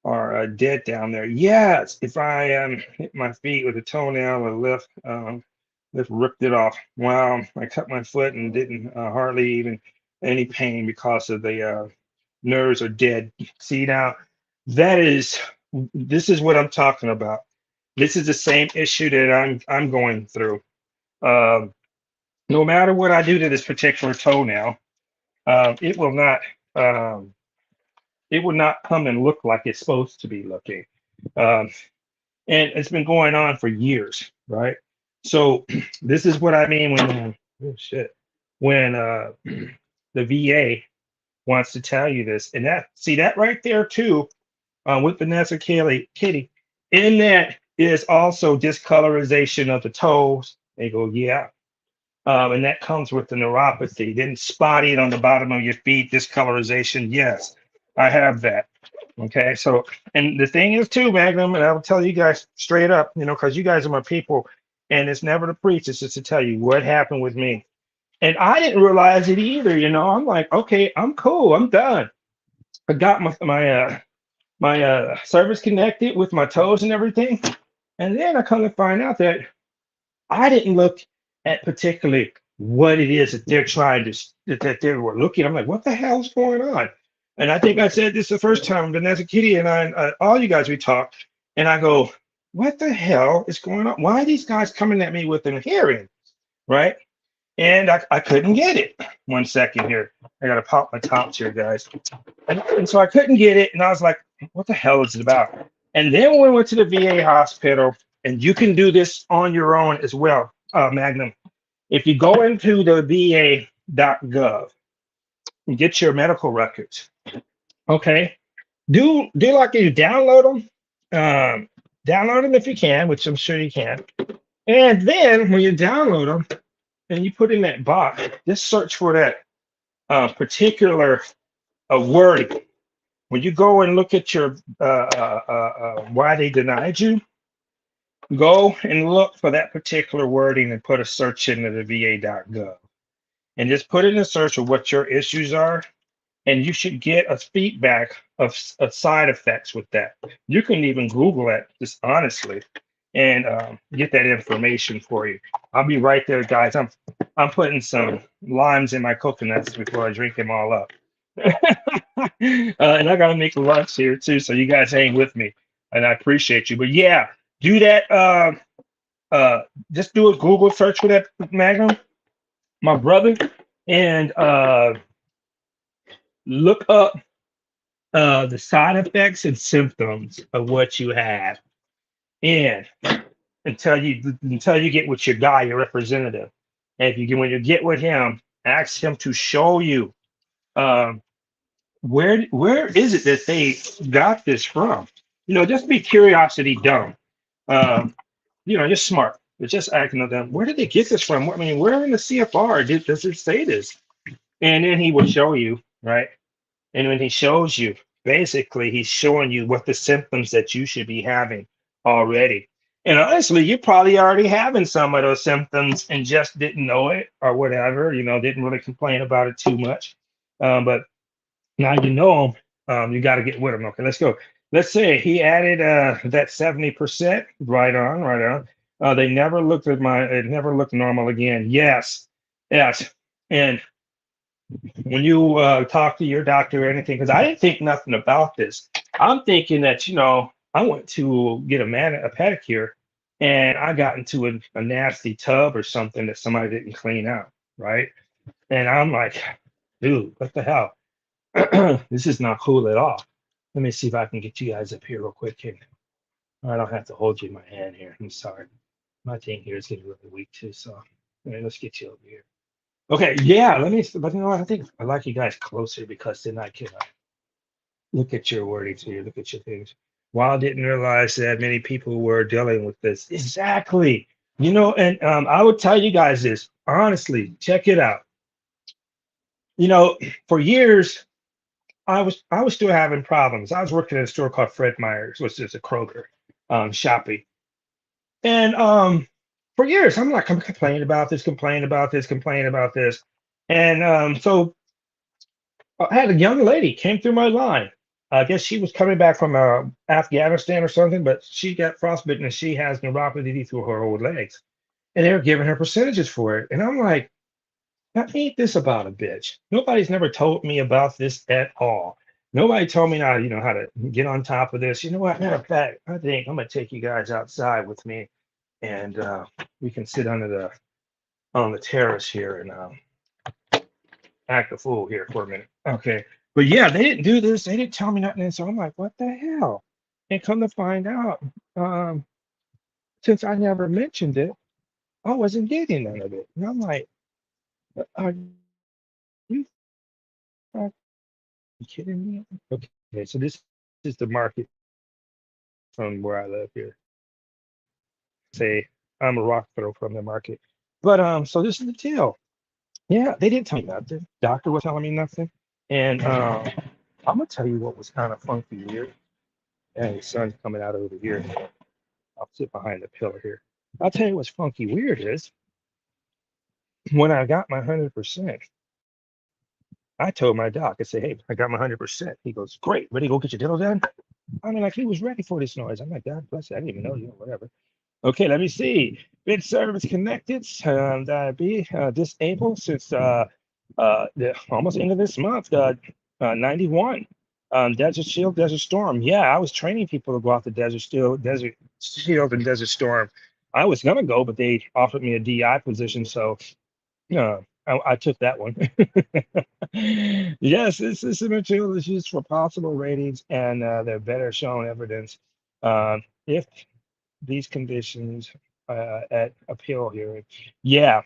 are dead down there. Yes, if I hit my feet with a toenail or lift ripped it off. Wow, I cut my foot and didn't hardly even any pain because of the nerves are dead. See now, this is what I'm talking about. This is the same issue that I'm going through. Um, no matter what I do to this particular toenail, it will not um, come and look like it's supposed to be looking. Um, and it's been going on for years, right? So this is what I mean when the VA wants to tell you this, and that right there too, with Vanessa Kitty, in that is also discolorization of the toes. They go, yeah. And that comes with the neuropathy. Then spotting on the bottom of your feet, discolorization. Yes, I have that. Okay. So, and the thing is too, Magnum, and I'll tell you guys straight up, because you guys are my people, and it's never to preach, it's just to tell you what happened with me. And I didn't realize it either. I'm like, okay, I'm cool. I'm done. I got my service connected with my toes and everything. And then I come to find out that I didn't look at particularly what it is that they're trying to, that they were looking. I'm like, what the hell's going on? And I think I said this the first time, Vanessa Kitty and I, all you guys, we talked, and I go, what the hell is going on? Why are these guys coming at me with an hearing? Right? And I couldn't get it. 1 second here. I got to pop my tops here, guys. And so I couldn't get it. And I was like, what the hell is it about? And then when we went to the VA hospital, and you can do this on your own as well, Magnum. If you go into the va.gov and get your medical records, okay, do like you download them. Download them if you can, which I'm sure you can. And then when you download them and you put in that box, just search for that particular wording. When you go and look at your why they denied you, go and look for that particular wording and put a search into the va.gov. And just put in a search of what your issues are, and you should get a feedback of side effects with that. You can even Google it, just honestly, and get that information for you. I'll be right there, guys. I'm putting some limes in my coconuts before I drink them all up. And I gotta make lunch here too, so you guys hang with me, and I appreciate you. But yeah, do that. Uh, just do a Google search for that Magnum, my brother, and look up the side effects and symptoms of what you have, and until you get with your guy, your representative. And if you get when you get with him, ask him to show you um, where is it that they got this from. Just be curiosity dumb. Um, just smart. But just acting on them. Where did they get this from? I mean, where in the CFR does it say this? And then he will show you, right? And when he shows you, basically, he's showing you what the symptoms that you should be having already. And honestly, you're probably already having some of those symptoms and just didn't know it or whatever, didn't really complain about it too much. But now you know them, you got to get with them. Okay, let's go. Let's say he added that 70%. Right on, right on. They never looked at it never looked normal again. Yes, yes. And when you talk to your doctor or anything, because I didn't think nothing about this. I'm thinking that, I went to get a pedicure and I got into a nasty tub or something that somebody didn't clean out, right? And I'm like, dude, what the hell? This is not cool at all. Let me see if I can get you guys up here real quick here. I don't have to hold you in my hand here. I'm sorry. My thing here is getting really weak too. So let's get you over here. Okay, yeah, but I think I like you guys closer because then I can look at your wordings here, look at your things. Well, I didn't realize that many people were dealing with this. Exactly. And I would tell you guys this, honestly, check it out. For years, I was still having problems. I was working at a store called Fred Meyer's, which is a Kroger shopping. And for years, I'm complaining about this, complaining about this, complaining about this. And so I had a young lady came through my line. I guess she was coming back from Afghanistan or something, but she got frostbitten and she has neuropathy through her whole legs. And they were giving her percentages for it. And I'm like, now, ain't this about a bitch? Nobody's never told me about this at all. Nobody told me how to get on top of this. You know what? Matter of fact, I think I'm gonna take you guys outside with me, and we can sit on the terrace here and act a fool here for a minute. Okay. But yeah, they didn't do this. They didn't tell me nothing. And so I'm like, what the hell? And come to find out, um, since I never mentioned it, I wasn't getting none of it. And I'm like, are you fucking kidding me? Okay, so this is the market from where I live here. Say I'm a rock throw from the market. But so this is the deal. Yeah, they didn't tell me nothing. Doctor was telling me nothing. And I'm gonna tell you what was kind of funky here. And the sun's coming out over here. I'll sit behind the pillar here. I'll tell you what's funky weird is when I got my 100%, I told my doc, I said, hey, I got my 100%. He goes, great, ready to go get your dental done? I mean, like he was ready for this noise. I'm like, God bless it. I didn't even know, whatever. Okay, let me see. Bid service connected. Be disabled since the almost end of this month. 91. Desert Shield, Desert Storm. Yeah, I was training people to go out to Desert Shield, and Desert Storm. I was gonna go, but they offered me a DI position, so I took that one. Yes, this is material is used for possible ratings, and they're better shown evidence if these conditions at appeal hearing. Yeah,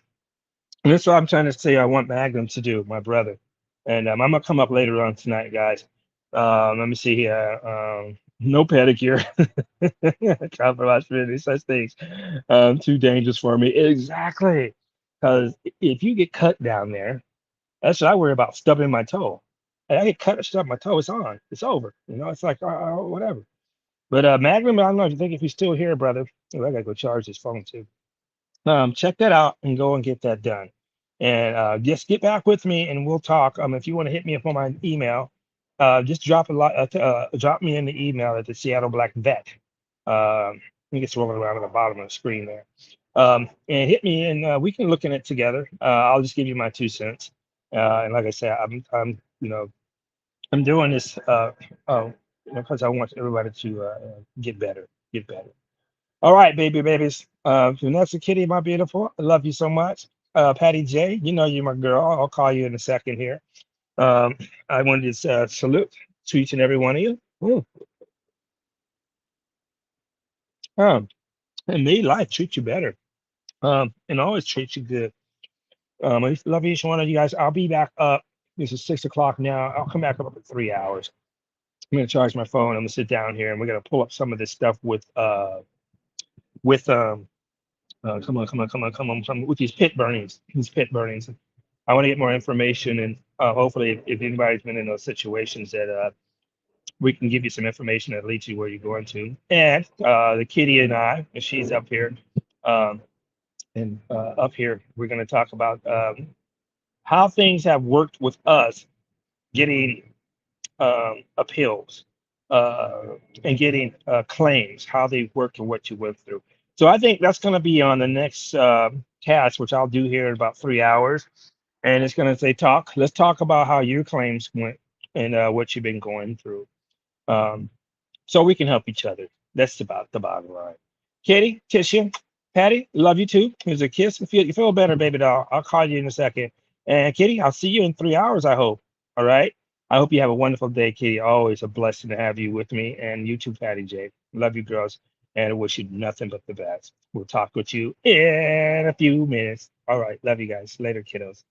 and that's what I'm trying to say. I want Magnum to do, my brother, and I'm gonna come up later on tonight, guys. Let me see here. No pedicure. Compromise for any such things. Too dangerous for me. Exactly. Because if you get cut down there, that's what I worry about, stubbing my toe. And I get cut or stub my toe, it's on. It's over. It's like whatever. But Magnum, I don't know if you think if he's still here, brother. Oh, I gotta go charge his phone too. Check that out and go and get that done. And just get back with me and we'll talk. If you want to hit me up on my email, just drop me in the email at the Seattle Black Vet. think it's rolling around at the bottom of the screen there. And hit me, and we can look at it together. I'll just give you my 2 cents. And like I said, I'm doing this because I want everybody to get better, get better. All right, babies. Vanessa Kitty, my beautiful, I love you so much. Patty J, you know you're my girl. I'll call you in a second here. Um, I wanted to salute to each and every one of you. Ooh. Um, and may life treat you better. And always treat you good. I love each one of you guys. I'll be back up. This is 6 o'clock now. I'll come back up in 3 hours. I'm gonna charge my phone. I'm gonna sit down here and we're gonna pull up some of this stuff with come on, with these pit burnings. These pit burnings. I want to get more information and hopefully if anybody's been in those situations that we can give you some information that leads you where you're going to. And the kitty and I, and she's up here, um, and up here, we're going to talk about how things have worked with us getting appeals and getting claims, how they work and what you went through. So I think that's going to be on the next cast, which I'll do here in about 3 hours. And it's going to say, let's talk about how your claims went and what you've been going through. Um, so we can help each other. That's about the bottom line. Kitty, Tisha, Patty, love you too. Here's a kiss. You feel better, baby doll. I'll call you in a second. And Kitty, I'll see you in 3 hours, I hope. All right. I hope you have a wonderful day, Kitty. Always a blessing to have you with me. And you too, Patty J. Love you, girls. And I wish you nothing but the best. We'll talk with you in a few minutes. All right. Love you guys. Later, kiddos.